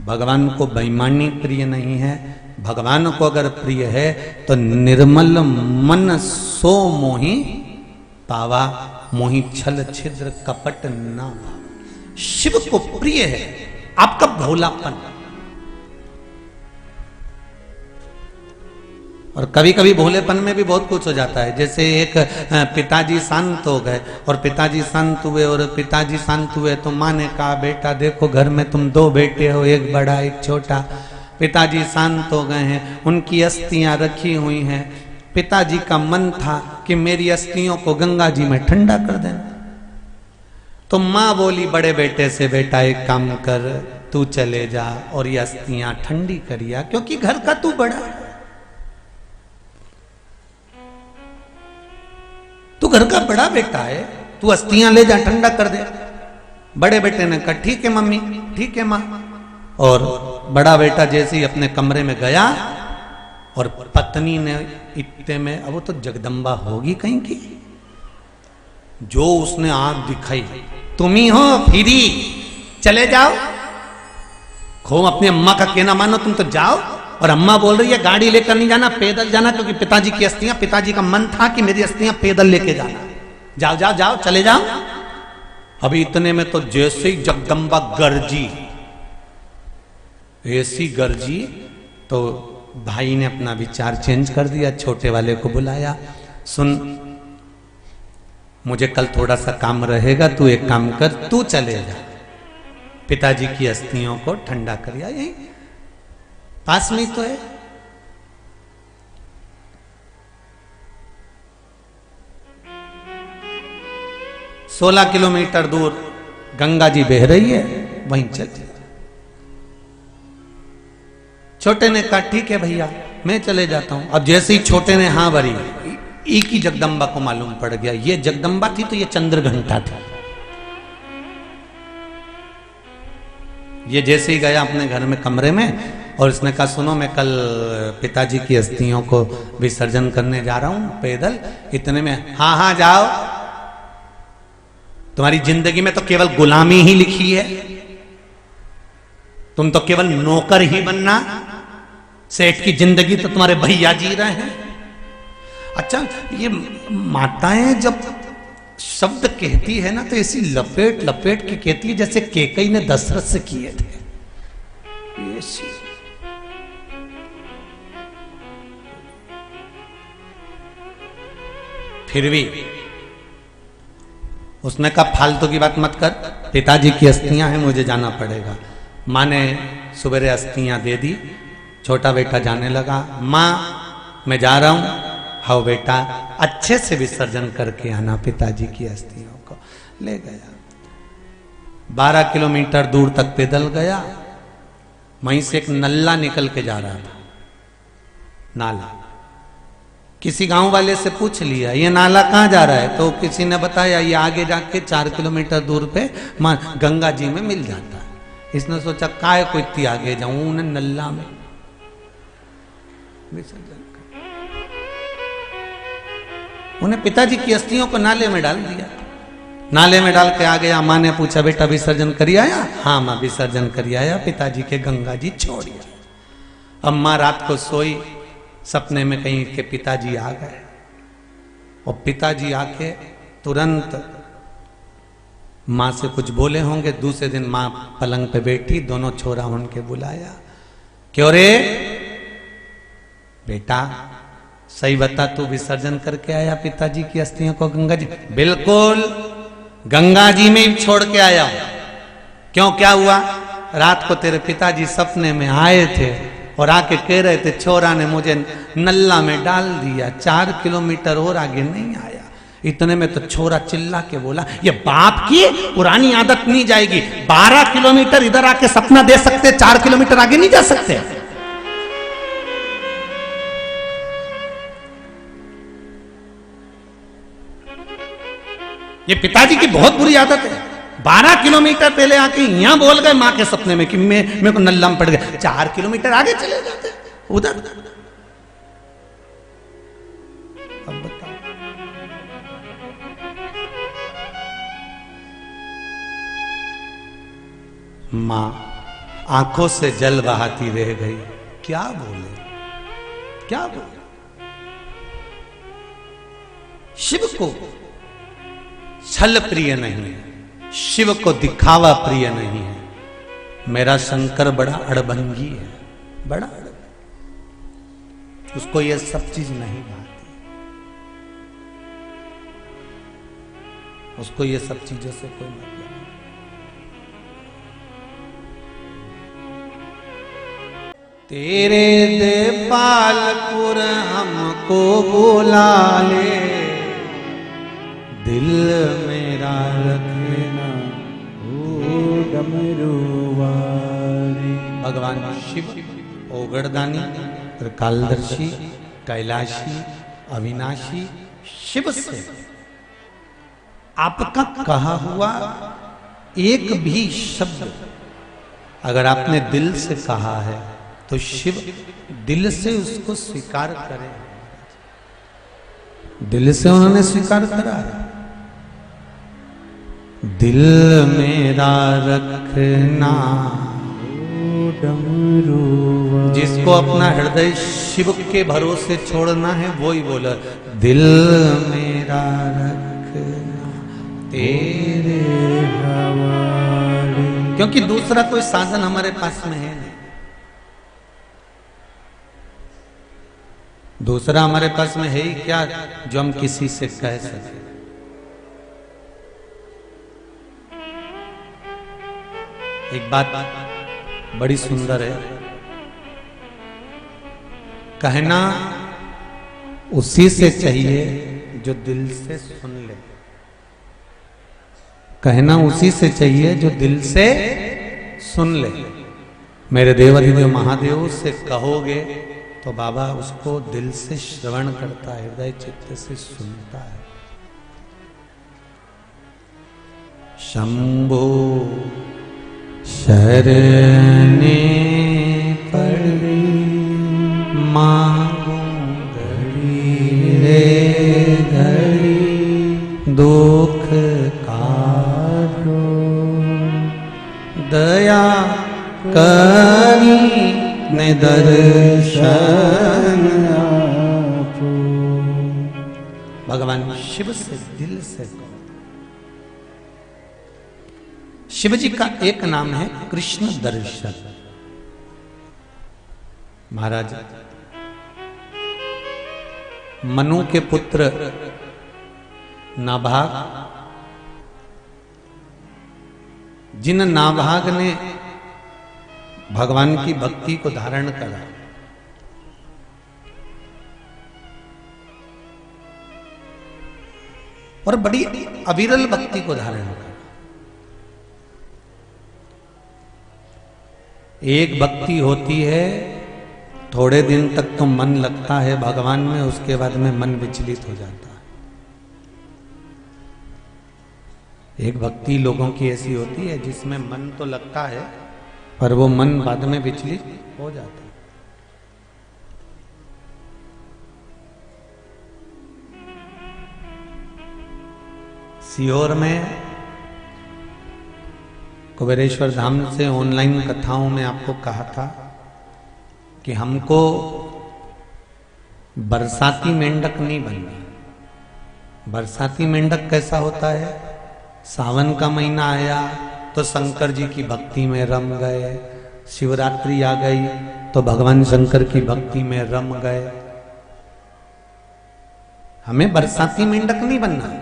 भगवान को बेईमानी प्रिय नहीं है। भगवान को अगर प्रिय है तो निर्मल मन सो मोहि पावा, मोहि छल छिद्र कपट ना भावा। शिव को प्रिय है आपका भोलापन। और कभी कभी भोलेपन में भी बहुत कुछ हो जाता है। जैसे एक पिताजी शांत हो गए, और पिताजी शांत हुए और पिताजी शांत हुए तो माँ ने कहा बेटा देखो घर में तुम दो बेटे हो, एक बड़ा एक छोटा। पिताजी शांत हो गए हैं, उनकी अस्थियां रखी हुई हैं। पिताजी का मन था कि मेरी अस्थियों को गंगा जी में ठंडा कर देना। तो माँ बोली बड़े बेटे से बेटा एक काम कर, तू चले जा और ये अस्थियां ठंडी करिया, क्योंकि घर का तू बड़ा है, तू घर का बड़ा बेटा है, तू अस्थियां ले जा ठंडा कर दे। बड़े बेटे ने कहा ठीक है मम्मी, ठीक है माँ। और बड़ा बेटा जैसे ही अपने कमरे में गया और पत्नी ने इतने में, अब वो तो जगदम्बा होगी कहीं की, जो उसने आंख दिखाई, तुम ही हो फिरी, चले जाओ। खो अपनी अम्मा का कहना मानो, तुम तो जाओ। और अम्मा बोल रही है गाड़ी लेकर नहीं जाना, पैदल जाना, क्योंकि पिताजी की अस्थियां, पिताजी का मन था कि मेरी अस्थियां पैदल लेके जाना। जाओ जाओ जाओ चले जाओ। अभी इतने में तो जैसे ही जगदम्बा गरजी, ऐसी गरजी, तो भाई ने अपना विचार चेंज कर दिया, छोटे वाले को बुलाया, सुन मुझे कल थोड़ा सा काम रहेगा, तू एक काम कर, तू चले जा, पिताजी की अस्थियों को ठंडा करिया, यही पास में तो है। सोलह किलोमीटर दूर गंगा जी बह रही है, वहीं चल। छोटे ने कहा ठीक है भैया मैं चले जाता हूं। अब जैसे ही छोटे ने हाँ भरी, एक ही जगदम्बा को मालूम पड़ गया ये जगदम्बा थी तो ये चंद्र घंटा थी। ये जैसे ही गया अपने घर में कमरे में और इसने कहा सुनो मैं कल पिताजी की अस्थियों को विसर्जन करने जा रहा हूं पैदल। इतने में हाँ हाँ जाओ, तुम्हारी जिंदगी में तो केवल गुलामी ही लिखी है, तुम तो केवल नौकर ही बनना, सेठ की जिंदगी तो तुम्हारे भैया जी रहे हैं। अच्छा ये माताएं जब शब्द कहती है ना तो ऐसी लपेट लपेट के कहती है जैसे केकई ने दशरथ से किए थे। ऐसी फिर भी उसने कहा फालतू की बात मत कर, पिताजी की अस्थियां हैं मुझे जाना पड़ेगा। माँ ने सुबह अस्थियां दे दी, छोटा बेटा जाने लगा। माँ मैं जा रहा हूं, हाँ बेटा अच्छे से विसर्जन करके आना पिताजी की अस्थियों को। ले गया, 12 किलोमीटर दूर तक पैदल गया। वहीं से एक नल्ला निकल के जा रहा था, नाला। किसी गांव वाले से पूछ लिया ये नाला कहाँ जा रहा है, तो किसी ने बताया ये आगे जाके 4 किलोमीटर दूर पे गंगा जी में मिल जाता है। इसने सोचा काय को इतनी आगे जाऊं, उन्हें नल्ला में विसर्जन कर, उन्हें पिताजी की अस्थियों को नाले में डाल दिया। नाले में डाल के आ गया। माँ ने पूछा बेटा विसर्जन करी आया? हाँ माँ विसर्जन करी आया, पिताजी के गंगा जी छोड़िया। अब माँ रात को सोई, सपने में कहीं के पिताजी आ गए और पिताजी आके तुरंत माँ से कुछ बोले होंगे। दूसरे दिन माँ पलंग पे बैठी, दोनों छोरा उनके बुलाया, क्यों रे बेटा सही बता तू विसर्जन करके आया पिताजी की अस्थियों को गंगा जी? बिल्कुल गंगा जी में ही छोड़ के आया। क्यों क्या हुआ? रात को तेरे पिताजी सपने में आए थे और आके कह रहे थे छोरा ने मुझे नल्ला में डाल दिया, 4 किलोमीटर और आगे नहीं आया। इतने में तो छोरा चिल्ला के बोला ये बाप की पुरानी आदत नहीं जाएगी, 12 किलोमीटर इधर आके सपना दे सकते, 4 किलोमीटर आगे नहीं जा सकते। ये पिताजी की बहुत बुरी आदत है। 12 किलोमीटर पहले आके यहां बोल गए मां के सपने में कि मेरे को नल्ला में पड़ गया, 4 किलोमीटर आगे चले जाते उधर। अब बताओ मां आंखों से जल बहाती रह गई। क्या बोले, क्या बोले। शिव को छल प्रिय नहीं है, शिव को दिखावा प्रिय नहीं है। मेरा शंकर बड़ा अड़भंगी है, बड़ा उसको यह सब चीज नहीं भाती, उसको ये सब चीजों से कोई मतलब नहीं। तेरे देपालपुर हमको बुला ले, दिल मेरा रखना ओ डमरू वाले। भगवान शिव ओगड़दानी, त्रिकालदर्शी, कैलाशी, अविनाशी शिव से आपका कहा हुआ एक भी शब्द अगर आपने दिल से कहा है तो शिव दिल से उसको स्वीकार करे। दिल से उन्होंने स्वीकार करा है। दिल मेरा रखना डमरू, जिसको अपना हृदय शिव के भरोसे छोड़ना है वो ही बोला, दिल मेरा रखना तेरे हवाले। क्योंकि दूसरा कोई साधन हमारे पास में है नहीं, दूसरा हमारे पास में है ही क्या जो हम किसी से कह सके। एक बात बड़ी सुंदर है, कहना उसी से चाहिए जो दिल से सुन ले। कहना उसी से चाहिए जो दिल से सुन ले। मेरे देवाधिदेव महादेव से कहोगे तो बाबा उसको दिल से श्रवण करता है, हृदय चित्त से सुनता है। शंभो शरणे पड़ी मांगू घड़ी रे घड़ी, दुख काटो दया करी ने दर्शन आपो। भगवान शिव से दिल से कहो। शिव जी का एक नाम है कृष्ण दर्शन। महाराज मनु के पुत्र नाभाग, जिन नाभाग ने भगवान की भक्ति को धारण करा, और बड़ी अविरल भक्ति को धारण करा। एक भक्ति होती है थोड़े दिन तक तो मन लगता है भगवान में, उसके बाद में मन विचलित हो जाता है। एक भक्ति लोगों की ऐसी होती है जिसमें मन तो लगता है पर वो मन बाद में विचलित हो जाता है। सीहोर में कुबेरेश्वर धाम से ऑनलाइन कथाओं में आपको कहा था कि हमको बरसाती मेंढक नहीं बनना। बरसाती मेंढक कैसा होता है? सावन का महीना आया तो शंकर जी की भक्ति में रम गए, शिवरात्रि आ गई तो भगवान शंकर की भक्ति में रम गए। हमें बरसाती मेंढक नहीं बनना।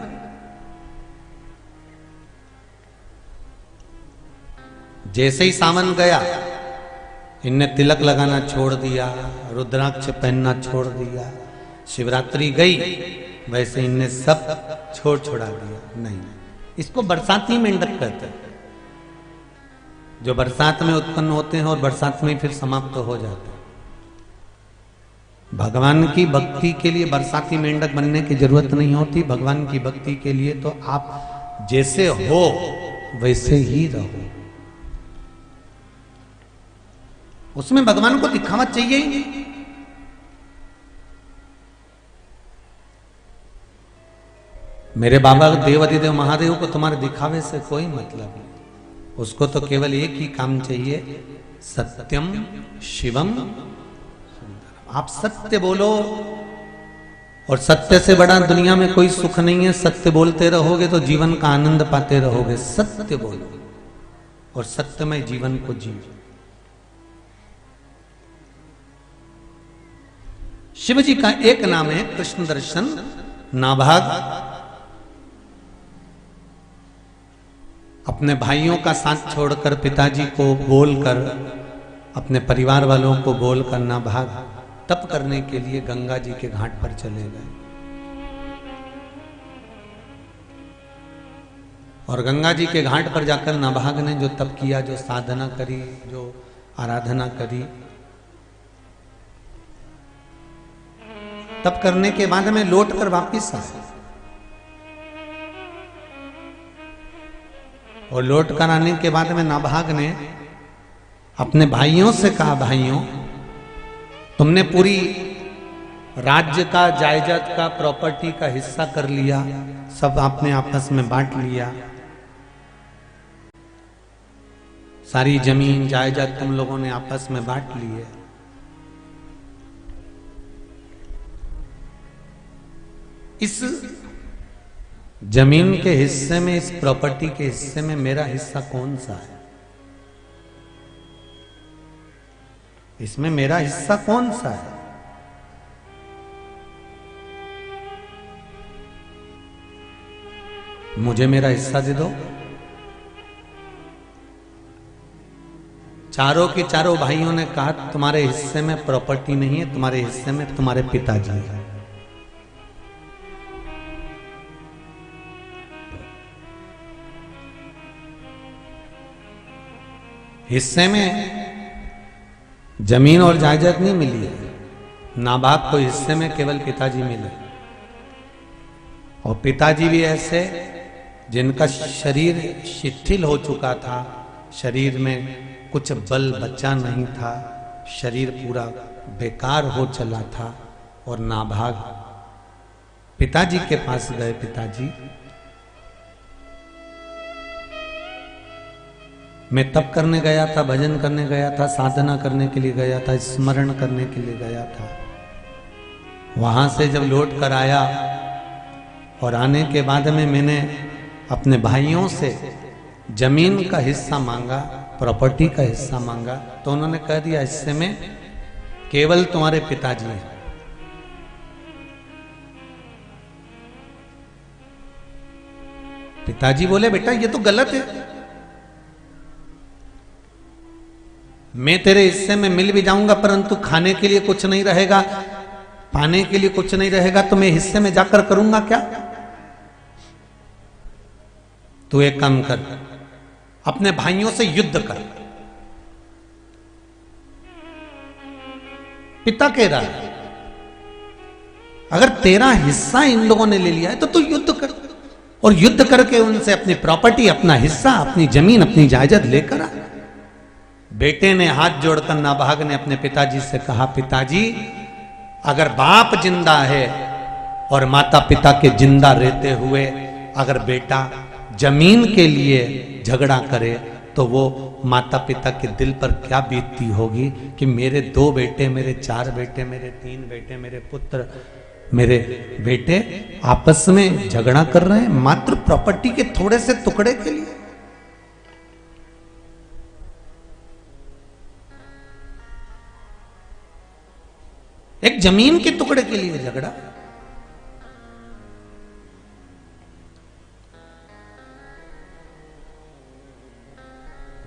जैसे ही सावन गया इनने तिलक लगाना छोड़ दिया, रुद्राक्ष पहनना छोड़ दिया। शिवरात्रि गई वैसे इनने सब छोड़ा दिया। नहीं, इसको बरसाती मेंढक कहते हैं, जो बरसात में उत्पन्न होते हैं और बरसात में फिर समाप्त हो जाते हैं। भगवान की भक्ति के लिए बरसाती मेंढक बनने की जरूरत नहीं होती। भगवान की भक्ति के लिए तो आप जैसे हो वैसे ही रहो। उसमें भगवान को दिखावा चाहिए ही नहीं। मेरे बाबा देवाधिदेव महादेव को तुम्हारे दिखावे से कोई मतलब नहीं। उसको तो केवल एक ही काम चाहिए, सत्यम शिवम सुंदरम। आप सत्य बोलो, और सत्य से बड़ा दुनिया में कोई सुख नहीं है। सत्य बोलते रहोगे तो जीवन का आनंद पाते रहोगे। सत्य बोलो और सत्यमय जीवन को जियो। शिव जी का एक नाम है कृष्ण दर्शन नाभाग। अपने भाइयों का साथ छोड़कर, पिताजी को बोलकर, अपने परिवार वालों को बोलकर नाभाग तप करने के लिए गंगा जी के घाट पर चले गए। और गंगा जी के घाट पर जाकर नाभाग ने जो तप किया, जो साधना करी, जो आराधना करी, तप करने के बाद में लौट कर वापिस आए। और लौट कर आने के बाद में नाभाग ने अपने भाइयों से कहा, भाइयों तुमने पूरी राज्य का, जायदाद का, प्रॉपर्टी का हिस्सा कर लिया, सब आपने आपस में बांट लिया, सारी जमीन जायदाद तुम लोगों ने आपस में बांट ली है। इस जमीन के हिस्से में, इस प्रॉपर्टी के हिस्से में मेरा हिस्सा कौन सा है? इसमें मेरा हिस्सा कौन सा है? मुझे मेरा हिस्सा दे दो। चारों के चारों भाइयों ने कहा, तुम्हारे हिस्से में प्रॉपर्टी नहीं है, तुम्हारे हिस्से में तुम्हारे पिताजी है। हिस्से में जमीन और जायदाद नहीं मिली है। नाभाग को हिस्से में केवल पिताजी मिले, और पिताजी भी ऐसे जिनका शरीर शिथिल हो चुका था, शरीर में कुछ बल बचा नहीं था, शरीर पूरा बेकार हो चला था। और नाभाग पिताजी के पास गए, पिताजी मैं तप करने गया था, भजन करने गया था, साधना करने के लिए गया था, स्मरण करने के लिए गया था। वहां से जब लौट कर आया और आने के बाद में मैंने अपने भाइयों से जमीन का हिस्सा मांगा, प्रॉपर्टी का हिस्सा मांगा, तो उन्होंने कह दिया हिस्से में केवल तुम्हारे पिताजी हैं। पिताजी बोले, बेटा ये तो गलत है, मैं तेरे हिस्से में मिल भी जाऊंगा परंतु खाने के लिए कुछ नहीं रहेगा, पाने के लिए कुछ नहीं रहेगा, तो मैं हिस्से में जाकर करूंगा क्या? तू एक काम कर, अपने भाइयों से युद्ध कर। पिता कह रहा है, अगर तेरा हिस्सा इन लोगों ने ले लिया है तो तू युद्ध कर, और युद्ध करके उनसे अपनी प्रॉपर्टी, अपना हिस्सा, अपनी जमीन, अपनी जायदाद लेकर आ। बेटे ने हाथ जोड़कर नाभाग ने अपने पिताजी से कहा, पिताजी अगर बाप जिंदा है और माता पिता के जिंदा रहते हुए अगर बेटा जमीन के लिए झगड़ा करे तो वो माता पिता के दिल पर क्या बीतती होगी कि मेरे 2 बेटे, मेरे 4 बेटे, मेरे 3 बेटे, मेरे पुत्र, मेरे बेटे आपस में झगड़ा कर रहे हैं मात्र प्रॉपर्टी के थोड़े से टुकड़े के लिए। एक जमीन के टुकड़े के लिए झगड़ा।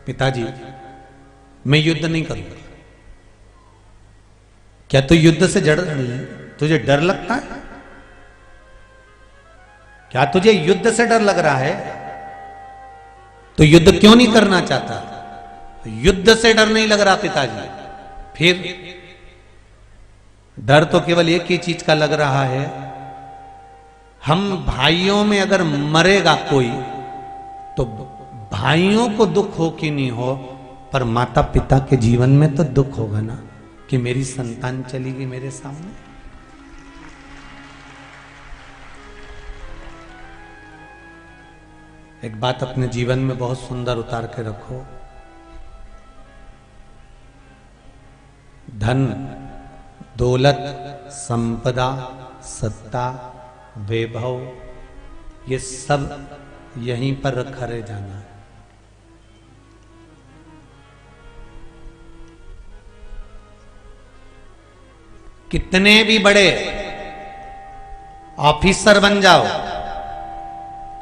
पिताजी मैं युद्ध नहीं करूंगा। क्या तू युद्ध से तुझे डर लगता है? क्या तुझे युद्ध से डर लग रहा है? तो युद्ध क्यों नहीं करना चाहता? युद्ध से डर नहीं लग रहा पिताजी, फिर डर तो केवल एक ही चीज का लग रहा है, हम भाइयों में अगर मरेगा कोई तो भाइयों को दुख हो कि नहीं हो, पर माता पिता के जीवन में तो दुख होगा ना कि मेरी संतान चली गई मेरे सामने। एक बात अपने जीवन में बहुत सुंदर उतार के रखो। धन, दौलत, संपदा, सत्ता, वैभव, ये सब यहीं पर रखा रह जाना है। कितने भी बड़े ऑफिसर बन जाओ,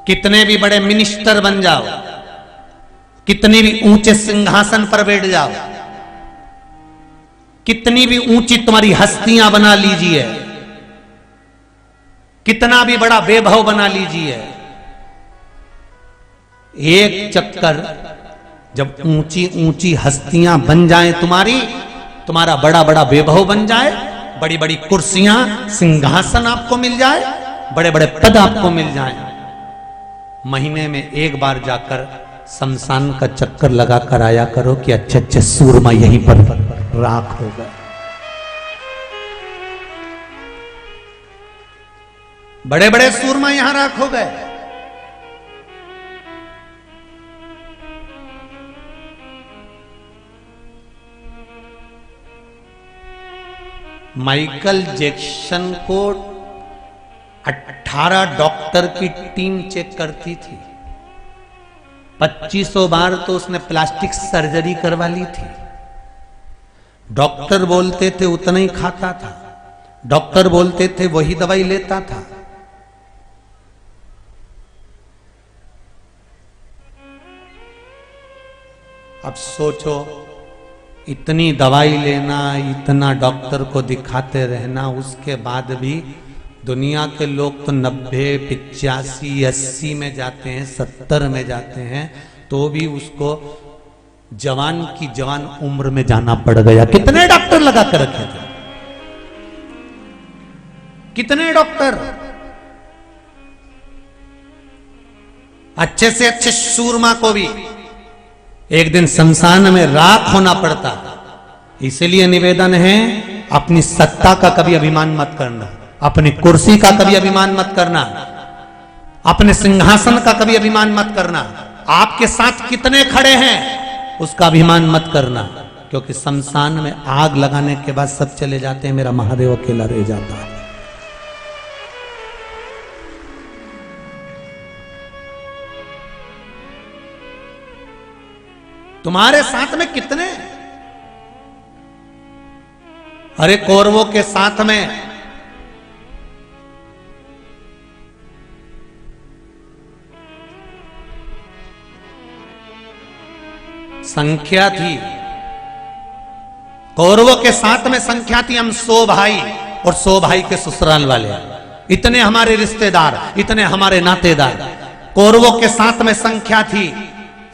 कितने भी बड़े मिनिस्टर बन जाओ, कितने भी ऊंचे सिंहासन पर बैठ जाओ, कितनी भी ऊंची तुम्हारी हस्तियां बना लीजिए, कितना भी बड़ा वैभव बना लीजिए, एक चक्कर जब ऊंची ऊंची हस्तियां बन जाएं तुम्हारा बड़ा बड़ा वैभव बन जाए, बड़ी बड़ी कुर्सियां सिंहासन आपको मिल जाए, बड़े बड़े पद आपको मिल जाए, महीने में एक बार जाकर शमशान का चक्कर लगा कर आया करो कि अच्छे अच्छे सूरमा यहीं पर राख हो गए। बड़े बड़े सूरमा यहां राख हो गए। माइकल जैक्सन को 18 डॉक्टर की टीम चेक करती थी। 2500 बार तो उसने प्लास्टिक सर्जरी करवा ली थी। डॉक्टर बोलते थे उतना ही खाता था, डॉक्टर बोलते थे वही दवाई लेता था। अब सोचो, इतनी दवाई लेना, इतना डॉक्टर को दिखाते रहना, उसके बाद भी दुनिया के लोग तो 90, 85, 80 में जाते हैं, 70 में जाते हैं, तो भी उसको जवान की जवान उम्र में जाना पड़ गया। कितने डॉक्टर लगा कर रखे थे, कितने डॉक्टर, अच्छे से अच्छे सूरमा को भी एक दिन शमशान में राख होना पड़ता। इसलिए निवेदन है, अपनी सत्ता का कभी अभिमान मत करना, अपनी कुर्सी का कभी अभिमान मत करना, अपने सिंहासन का कभी अभिमान मत करना, आपके साथ कितने खड़े हैं उसका अभिमान मत करना, क्योंकि शमशान में आग लगाने के बाद सब चले जाते हैं, मेरा महादेव अकेला रह जाता है। तुम्हारे साथ में कितने, अरे कौरवों के साथ में संख्या थी, कौरवों के साथ में संख्या थी, हम 100 भाई और 100 भाई के ससुराल वाले, इतने हमारे रिश्तेदार, इतने हमारे नातेदार। कौरवों के साथ में संख्या थी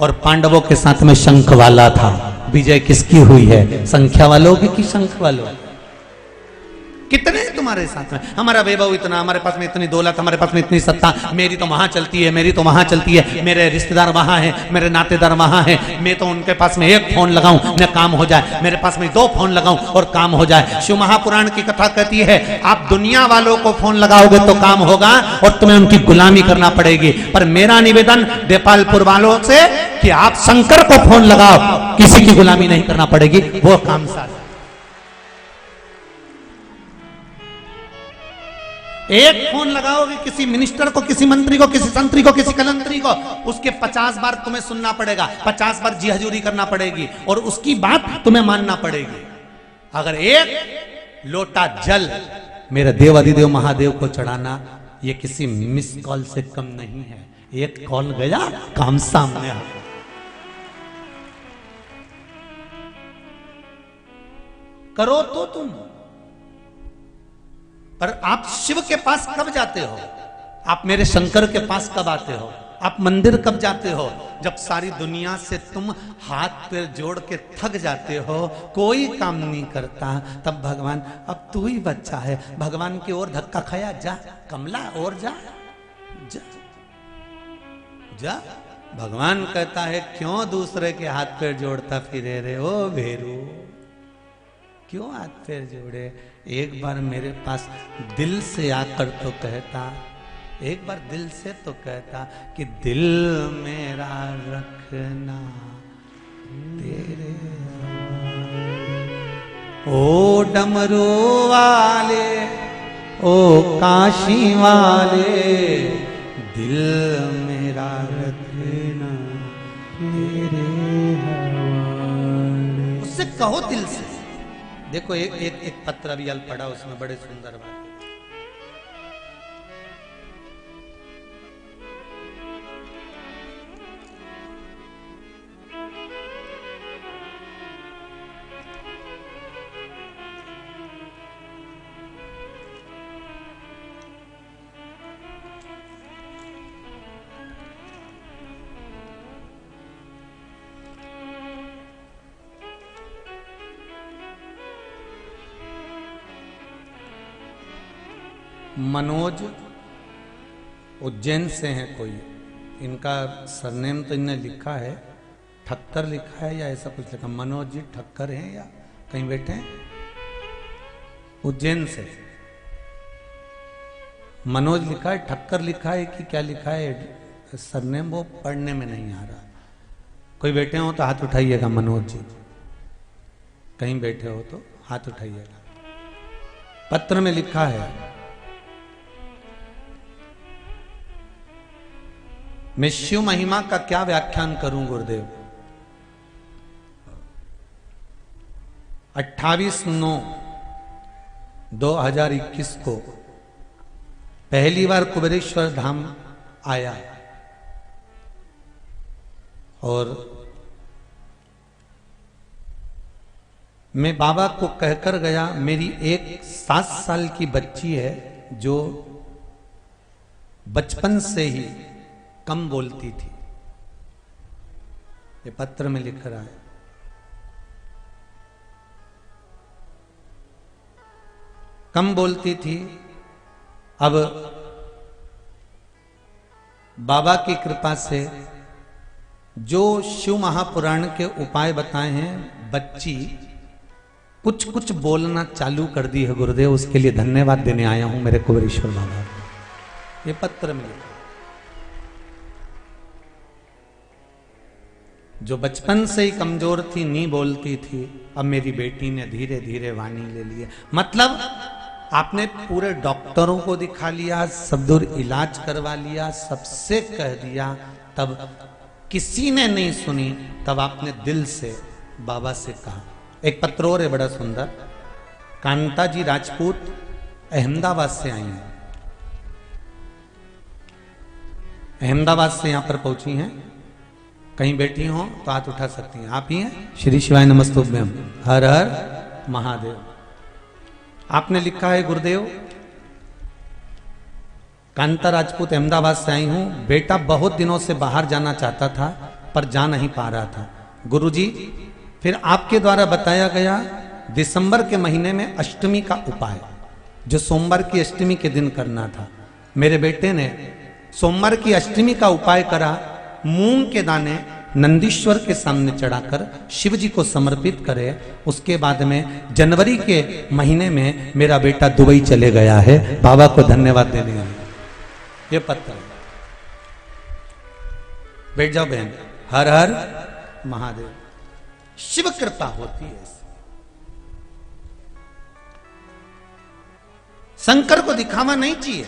और पांडवों के साथ में शंख वाला था। विजय किसकी हुई है, संख्या वालों की कि शंख वालों? कितने तुम्हारे साथ में, हमारा वैभव इतना, हमारे पास में इतनी दौलत, हमारे पास में इतनी सत्ता, मेरी तो वहां चलती है, मेरी तो वहां चलती है, मेरे रिश्तेदार वहां हैं, मेरे नातेदार वहां हैं, मैं तो उनके पास में एक फोन लगाऊं न काम हो जाए, मेरे पास में 2 फोन लगाऊं और काम हो जाए। शिव महापुराण की कथा कहती है, आप दुनिया वालों को फोन लगाओगे तो काम होगा और तुम्हें उनकी गुलामी करना पड़ेगी। पर मेरा निवेदन देपालपुर वालों से कि आप शंकर को फोन लगाओ, किसी की गुलामी नहीं करना पड़ेगी, वो काम साथ। एक फोन लगाओगे किसी मिनिस्टर को, किसी मंत्री को, किसी संतरी को, किसी कलंतरी को, उसके 50 बार तुम्हें सुनना पड़ेगा, 50 बार जी हजूरी करना पड़ेगी और उसकी बात तुम्हें मानना पड़ेगी। अगर एक लोटा जल मेरे देव अधिदेव महादेव को चढ़ाना, ये किसी मिस कॉल से कम नहीं है। एक कॉल गया, काम सामने आ गया। करो तो तुम, पर आप शिव के पास कब जाते हो, आप मेरे शंकर के पास कब आते हो, आप मंदिर कब जाते हो? जब सारी दुनिया से तुम हाथ पैर जोड़ के थक जाते हो, कोई काम नहीं करता, तब भगवान अब तू ही बच्चा है, भगवान की ओर धक्का खाया, जा कमला और जा, जा, जा। भगवान कहता है क्यों दूसरे के हाथ पैर जोड़ता फिरे रे ओ भेरू, क्यों हाथ पैर जोड़े? एक बार मेरे पास दिल से आकर तो कहता, एक बार दिल से तो कहता कि दिल मेरा रखना तेरे हवाले। ओ डमरू वाले, ओ काशी वाले, दिल मेरा रखना तेरे हवाले। उससे कहो दिल से। देखो एक पत्र अभी अल पढ़ा, उसमें बड़े सुंदर बात। मनोज उज्जैन से हैं कोई, इनका सरनेम तो इनने लिखा है, ठक्कर लिखा है या ऐसा कुछ लिखा। मनोज जी ठक्कर हैं या कहीं बैठे हैं? उज्जैन से मनोज लिखा है, ठक्कर लिखा है कि क्या लिखा है सरनेम, वो पढ़ने में नहीं आ रहा। कोई बैठे हो तो हाथ उठाइएगा। मनोज जी कहीं बैठे हो तो हाथ उठाइएगा। पत्र में लिखा है, मैं शिव महिमा का क्या व्याख्यान करूं गुरुदेव। 28/9/2021 को पहली बार कुबेरेश्वर धाम आया और मैं बाबा को कहकर गया, मेरी एक 7 साल की बच्ची है जो बचपन से ही कम बोलती थी। ये पत्र में लिख रहा है। कम बोलती थी। अब बाबा की कृपा से जो शिव महापुराण के उपाय बताए हैं, बच्ची कुछ कुछ बोलना चालू कर दी है गुरुदेव। उसके लिए धन्यवाद देने आया हूं मेरे कुबेरेश्वर बाबा। ये पत्र में लिखा, जो बचपन से ही कमजोर थी, नहीं बोलती थी, अब मेरी बेटी ने धीरे धीरे वाणी ले ली। मतलब आपने पूरे डॉक्टरों को दिखा लिया, सब दूर इलाज करवा लिया, सबसे कह दिया, तब किसी ने नहीं सुनी। तब आपने दिल से बाबा से कहा। एक पत्र और है बड़ा सुंदर। कांता जी राजपूत अहमदाबाद से आई हैं, अहमदाबाद से यहां पर पहुंची हैं। कहीं बैठी हो तो हाथ उठा सकती हैं। आप ही हैं? श्री शिवाय नमस्तुभ्यम, हर हर महादेव। आपने लिखा है, गुरुदेव कांता राजपूत अहमदाबाद से आई हूं। बेटा बहुत दिनों से बाहर जाना चाहता था पर जा नहीं पा रहा था। गुरुजी, फिर आपके द्वारा बताया गया दिसंबर के महीने में अष्टमी का उपाय, जो सोमवार की अष्टमी के दिन करना था। मेरे बेटे ने सोमवार की अष्टमी का उपाय करा। मूंग के दाने नंदीश्वर के सामने चढ़ाकर शिव जी को समर्पित करे। उसके बाद में जनवरी के महीने में मेरा बेटा दुबई चले गया है। बाबा को धन्यवाद देने हैं। ये पत्र बैठ जाओ बहन। हर हर महादेव। शिव कृपा होती है। शंकर को दिखावा नहीं चाहिए।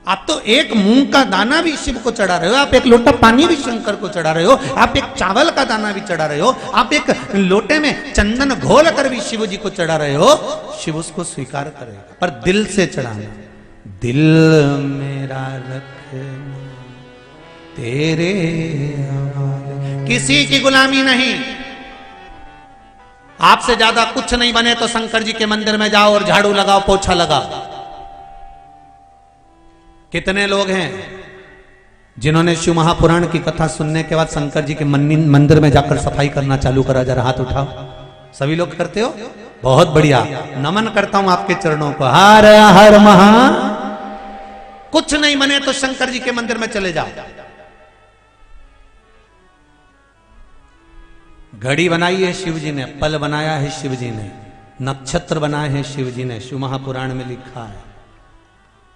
आप तो एक मूंग का दाना भी शिव को चढ़ा रहे हो, आप एक लोटा पानी भी शंकर को चढ़ा रहे हो, आप एक चावल का दाना भी चढ़ा रहे हो, आप एक लोटे में चंदन घोल कर भी शिव जी को चढ़ा रहे हो। शिव उसको स्वीकार करेगा, पर दिल से चढ़ाना। दिल मेरा रखना तेरे हवाले, किसी की गुलामी नहीं। आपसे ज्यादा कुछ नहीं बने तो शंकर जी के मंदिर में जाओ और झाड़ू लगाओ, पोछा लगाओ। कितने लोग हैं जिन्होंने शिव महापुराण की कथा सुनने के बाद शंकर जी के मंदिर में जाकर सफाई करना चालू करा? जरा हाथ उठाओ। सभी लोग करते हो? बहुत बढ़िया, नमन करता हूं आपके चरणों को। हर हर महा। कुछ नहीं बने तो शंकर जी के मंदिर में चले जाओ। घड़ी बनाई है शिव जी ने, पल बनाया है शिव जी ने, नक्षत्र बनाए हैं शिव जी ने। शिव महापुराण में लिखा है।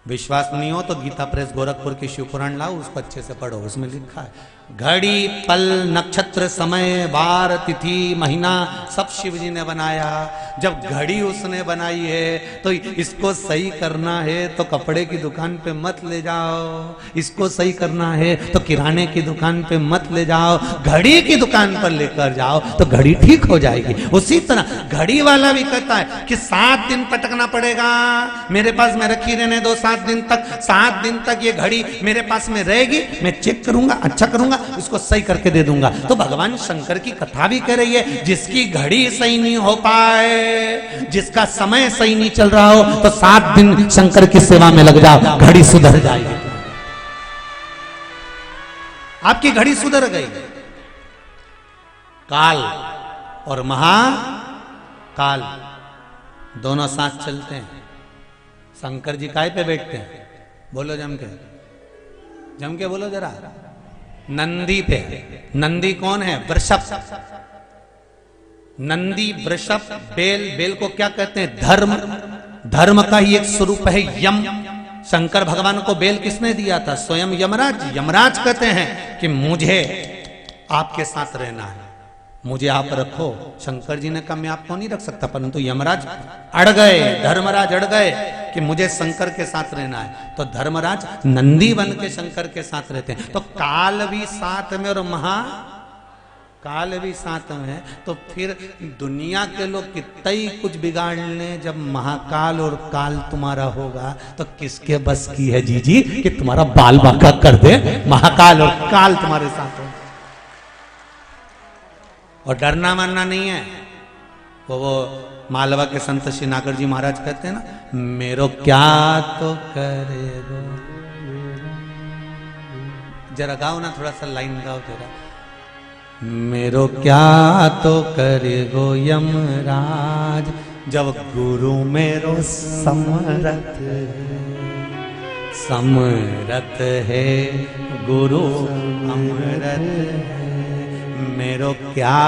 विश्वास नहीं हो तो गीता प्रेस गोरखपुर की शिव पुराण लाओ, उसको अच्छे से पढ़ो, उसमें लिखा है घड़ी पल नक्षत्र समय वार तिथि महीना सब शिव जी ने बनाया। जब घड़ी उसने बनाई है तो इसको सही करना है तो कपड़े की दुकान पे मत ले जाओ, इसको सही करना है तो किराने की दुकान पे मत ले जाओ, घड़ी की दुकान पर लेकर जाओ तो घड़ी ठीक हो जाएगी। उसी तरह घड़ी वाला भी कहता है कि 7 दिन पटकना पड़ेगा, मेरे पास में रखी रहने दो 7 दिन तक, 7 दिन तक ये घड़ी मेरे पास में रहेगी, मैं चेक करूंगा, अच्छा करूंगा, उसको सही करके दे दूंगा। तो भगवान शंकर की कथा भी कह रही है जिसकी घड़ी सही नहीं हो पाए, जिसका समय सही नहीं चल रहा हो तो 7 दिन शंकर की सेवा में लग जाओ, घड़ी सुधर जाएगी। आपकी घड़ी सुधर गई। काल और महाकाल दोनों साथ चलते हैं। शंकर जी काय पे बैठते हैं? बोलो जम के बोलो जरा। नंदी पे। नंदी कौन है? वृषभ। नंदी वृषभ बेल। बेल को क्या कहते हैं? धर्म। धर्म का ही एक स्वरूप है यम। शंकर भगवान को बेल किसने दिया था? स्वयं यमराज। यमराज कहते हैं कि मुझे आपके साथ रहना है, मुझे आप रखो। शंकर जी ने कहा मैं आपको नहीं रख सकता, परंतु यमराज अड़ गए, धर्मराज अड़ गए कि मुझे शंकर के साथ रहना है। तो धर्मराज नंदी बन के शंकर के साथ रहते हैं। तो काल भी साथ में और महाकाल भी साथ में है। तो फिर दुनिया के लोग कितना ही कुछ बिगाड़ लें, जब महाकाल और काल तुम्हारा होगा तो किसके बस की है जी कि तुम्हारा बाल बांका कर दे, महाकाल और काल तुम्हारे साथ हो। और डरना मानना नहीं है। वो मालवा के संत श्री नागर जी महाराज कहते हैं ना, मेरो क्या तो करेगो। जरा गाओ ना, थोड़ा सा लाइन गाओ जरा। मेरो क्या तो करेगो यमराज, जब गुरु मेरो समरथ है, गुरु अमरथ है। मेरो क्या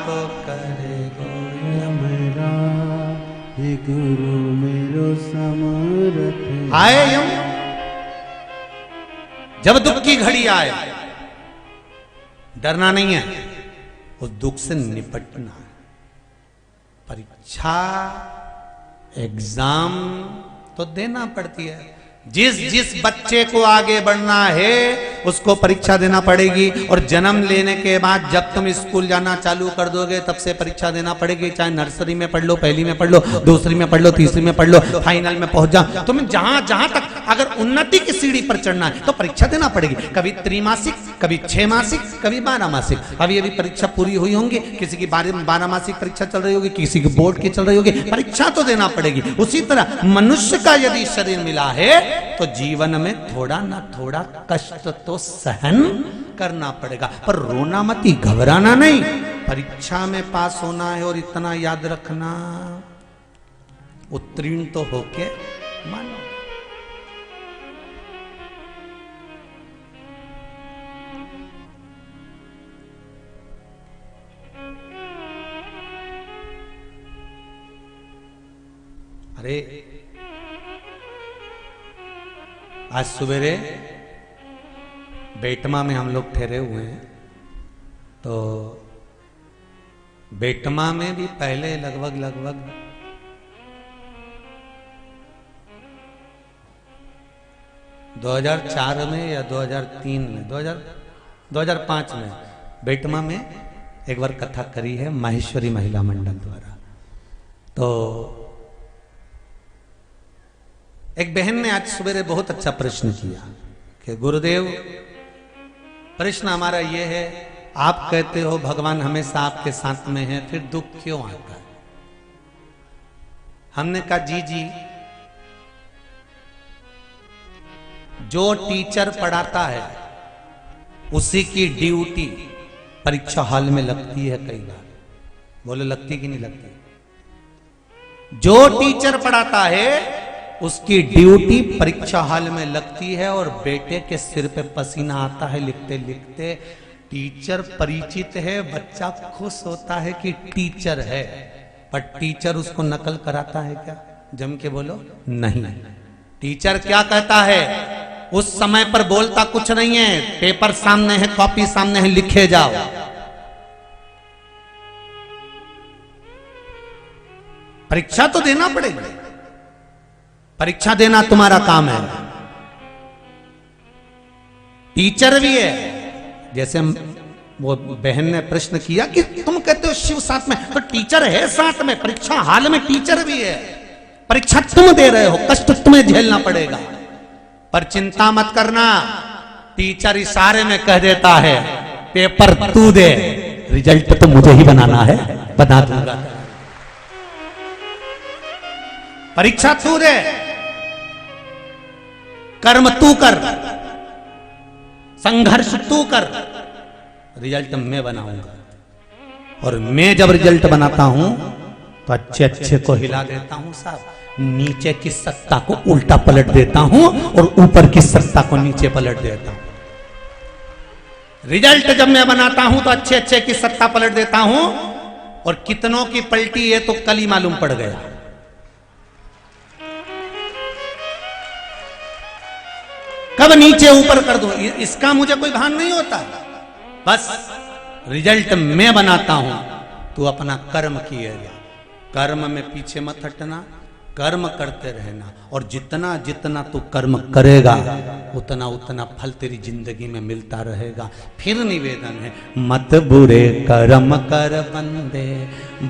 तो करेगो यमराज, हे गुरु मेरो समरथ आए यम। जब दुख की घड़ी आए, डरना नहीं है, उस दुख से निपटना है। परीक्षा एग्जाम तो देना पड़ती है। जिस बच्चे को आगे बढ़ना है उसको परीक्षा देना पड़ेगी। और जन्म लेने के बाद जब तुम स्कूल जाना चालू कर दोगे तब से परीक्षा देना पड़ेगी। चाहे नर्सरी में पढ़ लो, पहली में पढ़ लो, दूसरी में पढ़ लो, तीसरी में पढ़ लो, फाइनल में पहुंच जाओ। तुम्हें जहां तक अगर उन्नति की सीढ़ी पर चढ़ना है तो परीक्षा देना पड़ेगी। कभी त्रिमासिक, कभी 6 मासिक, कभी 12 मासिक। अभी परीक्षा पूरी हुई होंगी, किसी की 12 मासिक परीक्षा चल रही होगी, किसी की बोर्ड की चल रही होगी। परीक्षा तो देना पड़ेगी। उसी तरह मनुष्य का यदि शरीर मिला है तो जीवन में थोड़ा ना थोड़ा कष्ट तो सहन करना पड़ेगा। पर रोना मत, घबराना नहीं। परीक्षा में पास होना है और इतना याद रखना, उत्तीर्ण तो होके मानो। अरे आज सवेरे बेटमा में हम लोग ठहरे हुए हैं। तो बेटमा में भी पहले लगभग 2004 में या 2003 में 2005 में बेटमा में एक बार कथा करी है माहेश्वरी महिला मंडल द्वारा। तो एक बहन ने आज सवेरे बहुत अच्छा प्रश्न किया कि गुरुदेव, प्रश्न हमारा यह है, आप कहते हो भगवान हमेशा आपके साथ में है, फिर दुख क्यों आता है? हमने कहा जी जो टीचर पढ़ाता है उसी की ड्यूटी परीक्षा हॉल में लगती है कई बार। बोले लगती कि नहीं लगती? जो टीचर पढ़ाता है उसकी ड्यूटी परीक्षा हॉल में लगती है। और बेटे के सिर पे पसीना आता है लिखते लिखते। टीचर परिचित है, बच्चा खुश होता है कि टीचर है, पर टीचर उसको नकल कराता है क्या? जम के बोलो नहीं। टीचर क्या कहता है, उस समय पर बोलता कुछ नहीं है, पेपर सामने है, कॉपी सामने है, लिखे जाओ। परीक्षा तो देना पड़ेगा, परीक्षा देना तुम्हारा काम है। टीचर भी है, जैसे वो बहन ने प्रश्न किया कि तुम कहते हो शिव साथ में, तो टीचर है साथ में, परीक्षा हाल में टीचर भी है। परीक्षा तुम दे रहे हो, कष्ट तुम्हें झेलना पड़ेगा, पर चिंता मत करना, टीचर इशारे में कह देता है पेपर तू दे, रिजल्ट तो मुझे ही बनाना है, बना दूंगा। परीक्षा तू दे, कर्म तू कर, संघर्ष तू कर, रिजल्ट मैं बनाऊंगा। और मैं जब रिजल्ट बनाता हूं तो अच्छे अच्छे को हिला देता हूं साहब, नीचे की सत्ता को उल्टा पलट देता हूं और ऊपर की सत्ता को नीचे पलट देता हूं। रिजल्ट जब मैं बनाता हूं तो अच्छे अच्छे की सत्ता पलट देता हूं, और कितनों की पलटी है तो कल ही मालूम पड़ गया। कब नीचे ऊपर कर दूं इसका मुझे कोई भान नहीं होता, बस रिजल्ट मैं बनाता हूं, तू अपना कर्म किएगा, कर्म में पीछे मत हटना, कर्म करते रहना, और जितना जितना तू कर्म करेगा उतना उतना फल तेरी जिंदगी में मिलता रहेगा। फिर निवेदन है, मत बुरे कर्म कर बंदे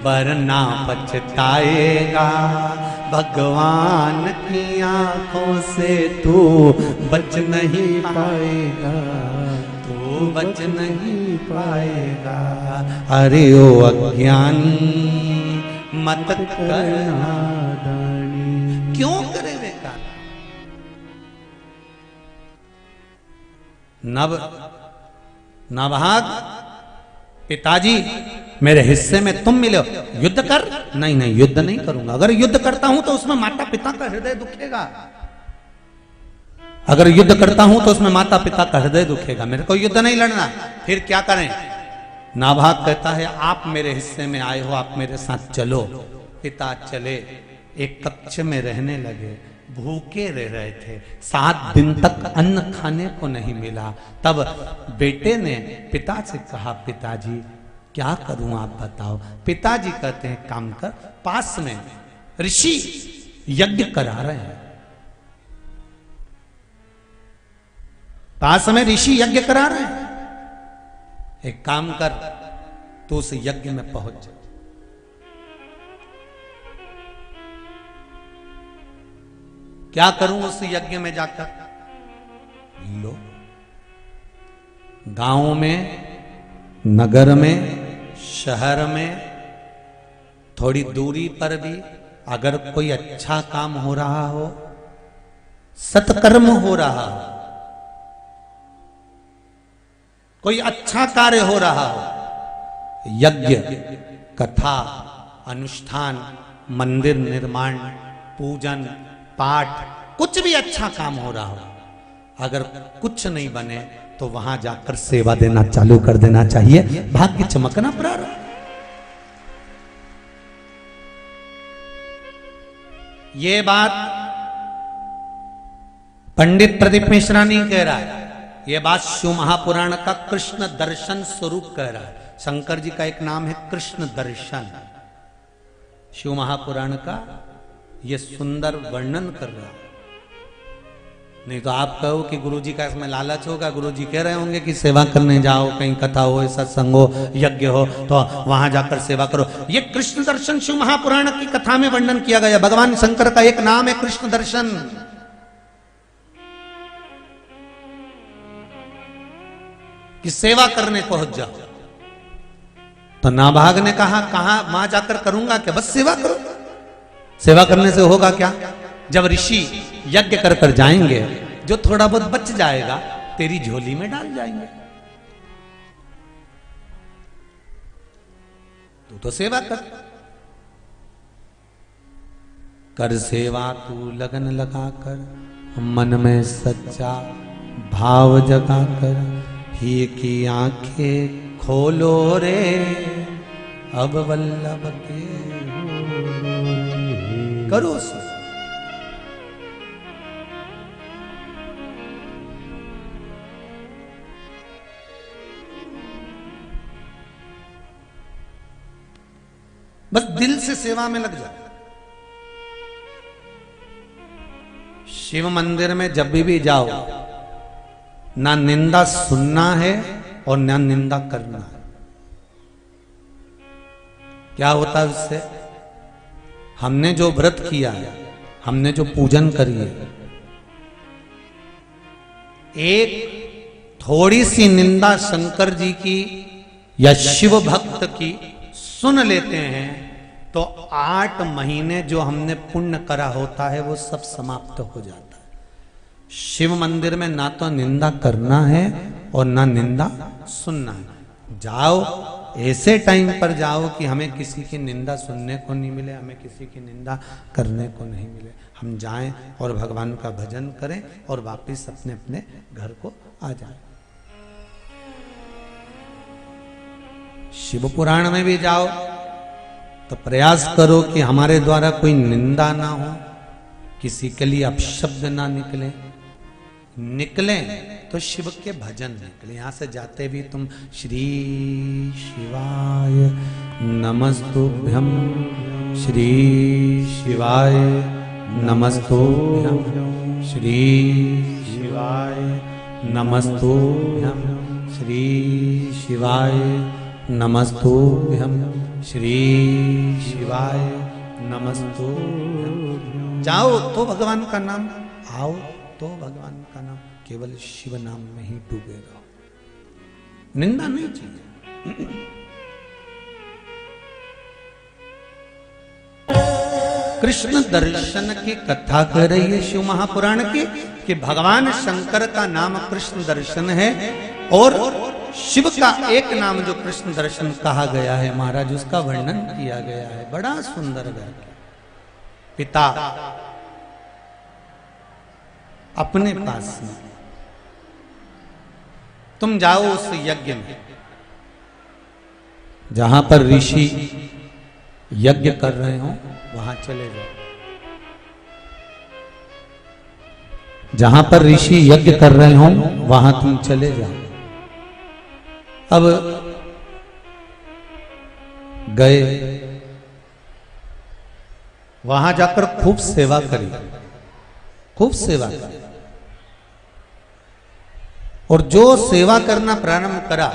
वरना पछताएगा, भगवान की आंखों से तू बच नहीं पाएगा, तू बच नहीं पाएगा। अरे ओ अज्ञानी मत करना, क्यों करे बेकार। नवभाग पिताजी मेरे हिस्से में तुम मिले हो, युद्ध कर। नहीं नहीं, युद्ध नहीं करूंगा, अगर युद्ध करता हूं तो उसमें माता पिता का हृदय दुखेगा, अगर युद्ध करता हूं तो उसमें माता पिता का हृदय दुखेगा, मेरे को युद्ध नहीं लड़ना। फिर क्या करें, नाभाग कहता है आप मेरे हिस्से में आए हो, आप मेरे साथ चलो। पिता चले, एक कक्ष में रहने लगे, भूखे रह रहे थे, 7 दिन तक अन्न खाने को नहीं मिला। तब बेटे ने पिता से कहा, पिताजी क्या करूं आप बताओ। पिताजी कहते हैं काम कर, पास में ऋषि यज्ञ करा रहे हैं, पास में ऋषि यज्ञ करा रहे हैं, एक काम कर तू उस यज्ञ में पहुंच जा। क्या करूं उस यज्ञ में जाकर, लो गांव में, नगर में, शहर में, थोड़ी दूरी पर भी अगर कोई अच्छा काम हो रहा हो, सत्कर्म हो रहा हो, कोई अच्छा कार्य हो रहा हो, यज्ञ, कथा, अनुष्ठान, मंदिर निर्माण, पूजन, पाठ, कुछ भी अच्छा काम हो रहा हो, अगर कुछ नहीं बने तो वहां जाकर सेवा देना चालू कर देना चाहिए, भाग्य चमकना प्रारंभ। ये बात पंडित प्रदीप मिश्रा नहीं कह रहा है, ये बात शिव महापुराण का कृष्ण दर्शन स्वरूप कह रहा है। शंकर जी का एक नाम है कृष्ण दर्शन, शिव महापुराण का ये सुंदर वर्णन कर रहा है। नहीं तो आप कहो कि गुरुजी का इसमें लालच होगा, गुरुजी कह रहे होंगे कि सेवा करने जाओ, कहीं कथा हो, सत्संग हो, यज्ञ हो तो वहां जाकर सेवा करो। ये कृष्ण दर्शन शिव महापुराण की कथा में वर्णन किया गया। भगवान शंकर का एक नाम है कृष्ण दर्शन। कि सेवा करने पहुंच जाओ। तो नाभाग ने कहा, कहां वहां जाकर करूंगा क्या, बस सेवा करो। सेवा करने से होगा क्या, जब ऋषि यज्ञ कर कर जाएंगे, जो थोड़ा बहुत बच जाएगा तेरी झोली में डाल जाएंगे, तू तो सेवा कर। कर सेवा तू लगन लगाकर, मन में सच्चा भाव जगाकर, ही की आंखें खोलो रे, अब वल्लभ के करो। बस दिल से सेवा में लग जाओ। शिव मंदिर में जब भी जाओ, ना निंदा सुनना है और ना निंदा करना है। क्या होता है उससे? हमने जो व्रत किया है, हमने जो पूजन करी है, एक थोड़ी सी निंदा शंकर जी की या शिव भक्त की सुन लेते हैं तो 8 महीने जो हमने पुण्य करा होता है वो सब समाप्त हो जाता है। शिव मंदिर में ना तो निंदा करना है और ना निंदा सुनना है। जाओ, ऐसे टाइम पर जाओ कि हमें किसी की निंदा सुनने को नहीं मिले, हमें किसी की निंदा करने को नहीं मिले। हम जाएं और भगवान का भजन करें और वापस अपने अपने घर को आ जाएं। शिव पुराण में भी जाओ तो प्रयास करो कि हमारे द्वारा कोई निंदा ना हो, किसी के लिए अपशब्द ना निकले। निकले तो शिव के भजन निकले। यहां से जाते भी तुम श्री शिवाय नमस्तुभ्यम, श्री शिवाय नमस्तुभ्यम, श्री शिवाय नमस्तुभ्यम, श्री शिवाय नमस्तुभ्यम, श्री शिवाय नमस्तुभ्यम। जाओ तो भगवान का नाम, आओ तो भगवान का नाम, केवल शिव नाम में ही डूबे रहो। निंदा नहीं चाहिए। कृष्ण दर्शन की कथा कह रही है शिव महापुराण की कि भगवान शंकर का नाम कृष्ण दर्शन है और शिव का एक नाम जो कृष्ण दर्शन कहा गया है महाराज, उसका वर्णन किया गया है। बड़ा सुंदर वाक्य। पिता अपने पास में, तुम जाओ उस यज्ञ में जहां पर ऋषि यज्ञ कर रहे हो, वहां चले जाओ। जहां पर ऋषि यज्ञ कर रहे हो वहां तुम चले जाओ। अब गए, वहां जाकर खूब सेवा करी, खूब सेवा करी। और जो सेवा करना प्रारंभ करा,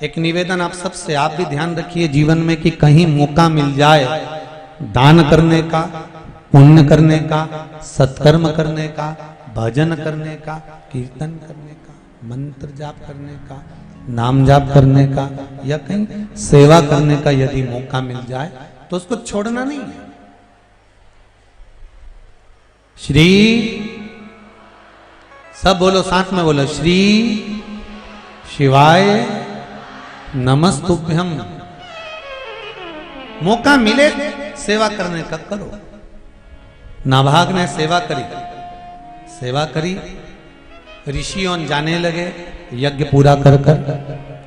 एक निवेदन आप सबसे, आप भी ध्यान रखिए जीवन में कि कहीं मौका मिल जाए दान करने का, पुण्य करने का, सत्कर्म करने का, भजन करने का, कीर्तन करने का, मंत्र जाप करने का, नाम जाप करने का या कहीं सेवा करने का यदि मौका मिल जाए तो उसको छोड़ना नहीं है। श्री, सब बोलो, साथ में बोलो, श्री शिवाय नमस्तुभ्यम। मौका मिले सेवा करने का करो। नाभाग ने सेवा करी, सेवा करी, ऋषियों जाने लगे यज्ञ पूरा कर कर।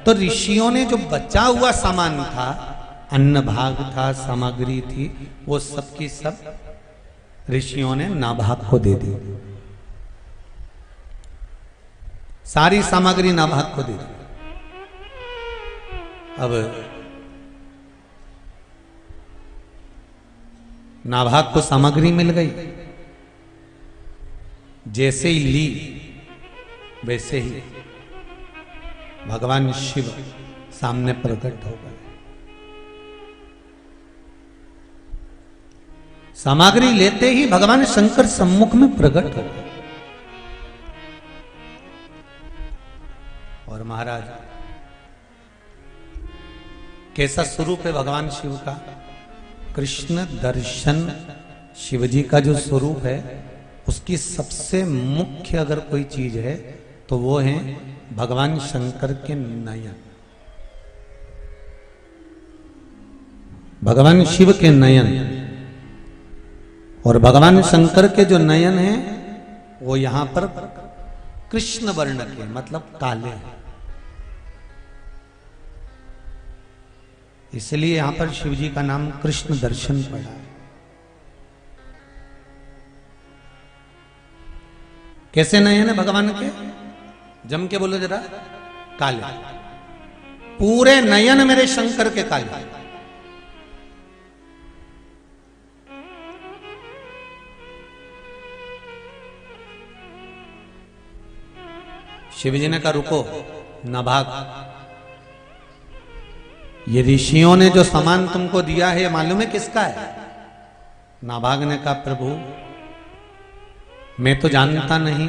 तो ऋषियों ने जो बचा हुआ सामान था, अन्न भाग था, सामग्री थी, वो सब की सब ऋषियों ने नाभाग को दे दी। सारी सामग्री नाभाग को दे दी। अब नाभाग को सामग्री मिल गई, जैसे ही ली वैसे ही भगवान शिव सामने प्रकट हो गए। सामग्री लेते ही भगवान शंकर सम्मुख में प्रकट हो गए। और महाराज कैसा स्वरूप है भगवान शिव का? कृष्ण दर्शन शिवजी का जो स्वरूप है, उसकी सबसे मुख्य अगर कोई चीज है तो वो है भगवान शंकर के नयन। भगवान शिव के नयन, और भगवान शंकर के जो नयन है वो यहां पर कृष्ण वर्ण के, मतलब काले हैं। इसलिए यहां पर शिवजी का नाम कृष्ण दर्शन पड़ा है। कैसे नयन है भगवान के? जम के बोलो जरा, काले। पूरे नयन मेरे शंकर के काले। शिवजी ने कहा रुको नाभाग, ये ऋषियों ने जो सामान तुमको दिया है ये मालूम है किसका है? नाभाग ने कहा प्रभु मैं तो जानता नहीं,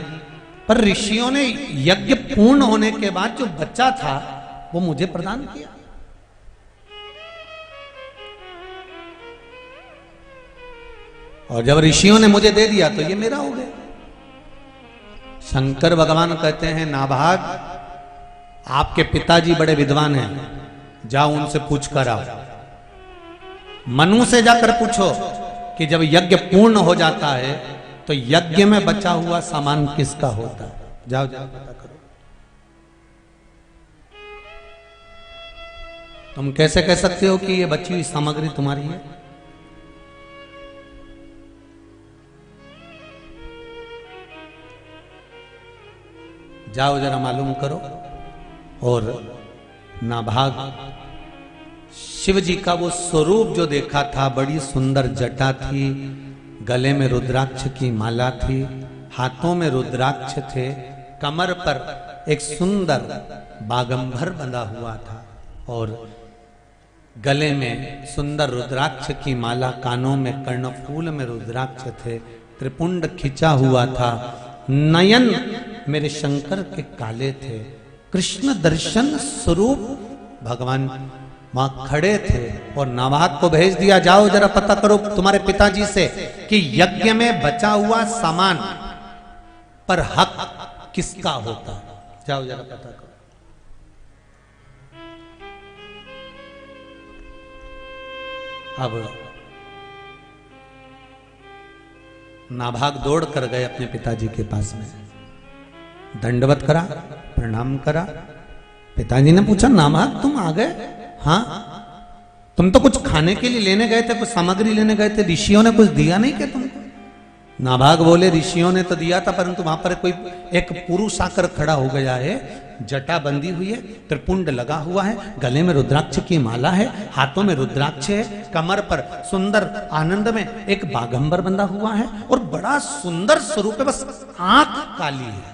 पर ऋषियों ने यज्ञ पूर्ण होने के बाद जो बच्चा था वो मुझे प्रदान किया। और जब ऋषियों ने मुझे दे दिया तो ये मेरा हो गया। शंकर भगवान कहते हैं नाभाग आपके पिताजी बड़े विद्वान हैं, जाओ उनसे पूछ कर आओ। मनु से जाकर पूछो कि जब यज्ञ पूर्ण हो जाता है तो यज्ञ में बचा हुआ सामान किसका होता है? जाओ जाओ पता करो। तुम कैसे कह सकते हो कि ये बची हुई सामग्री तुम्हारी है? जाओ जरा मालूम करो। और नाभाग शिव जी का वो स्वरूप जो देखा था, बड़ी सुंदर जटा थी, गले में रुद्राक्ष की माला थी, हाथों में रुद्राक्ष थे, कमर पर एक सुंदर बागंबर बंधा हुआ था और गले में सुंदर रुद्राक्ष की माला, कानों में कर्णफूल में रुद्राक्ष थे, त्रिपुंड खिंचा हुआ था, नयन मेरे शंकर के काले थे, कृष्ण दर्शन स्वरूप भगवान वहां खड़े थे। और नाभाग को भेज दिया जाओ जरा पता करो तुम्हारे पिताजी से कि यज्ञ में बचा हुआ सामान पर हक किसका होता। जाओ जरा पता करो। अब नाभाग दौड़ कर गए अपने पिताजी के पास में, दंडवत करा, प्रणाम करा। पिताजी ने पूछा नाभाग तुम आ गए? हाँ, तुम तो कुछ खाने के लिए लेने गए थे, कुछ सामग्री लेने गए थे, ऋषियों ने कुछ दिया नहीं क्या तुमको? नाभाग बोले ऋषियों ने तो दिया था, परंतु वहां पर कोई एक पुरुष आकर खड़ा हो गया है, जटा बंधी हुई है, त्रिपुंड लगा हुआ है, गले में रुद्राक्ष की माला है, हाथों में रुद्राक्ष है, कमर पर सुंदर आनंद में एक बागंबर बंधा हुआ है और बड़ा सुंदर स्वरूप है, बस आंख काली है।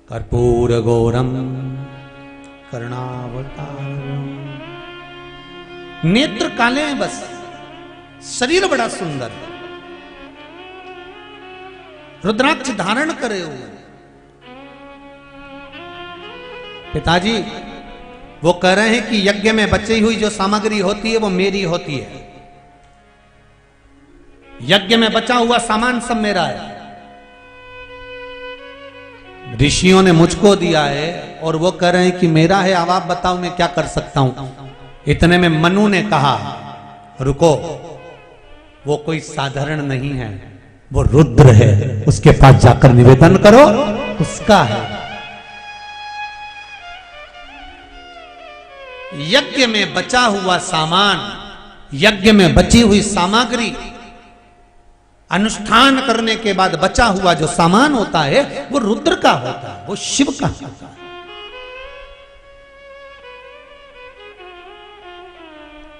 कर्पूर गौरम कर्णावतारम, नेत्र काले हैं बस, शरीर बड़ा सुंदर, रुद्राक्ष धारण करे हुए। पिताजी वो कह रहे हैं कि यज्ञ में बची हुई जो सामग्री होती है वो मेरी होती है, यज्ञ में बचा हुआ सामान सब मेरा है, ऋषियों ने मुझको दिया है और वो कह रहे हैं कि मेरा है। अब आप बताओ मैं क्या कर सकता हूं। इतने में मनु ने कहा रुको, वो कोई साधारण नहीं है, वो रुद्र है, उसके पास जाकर निवेदन करो, उसका है। यज्ञ में बचा हुआ सामान, यज्ञ में बची हुई सामग्री, अनुष्ठान करने के बाद बचा हुआ जो सामान होता है वो रुद्र का होता है, वो शिव का होता है,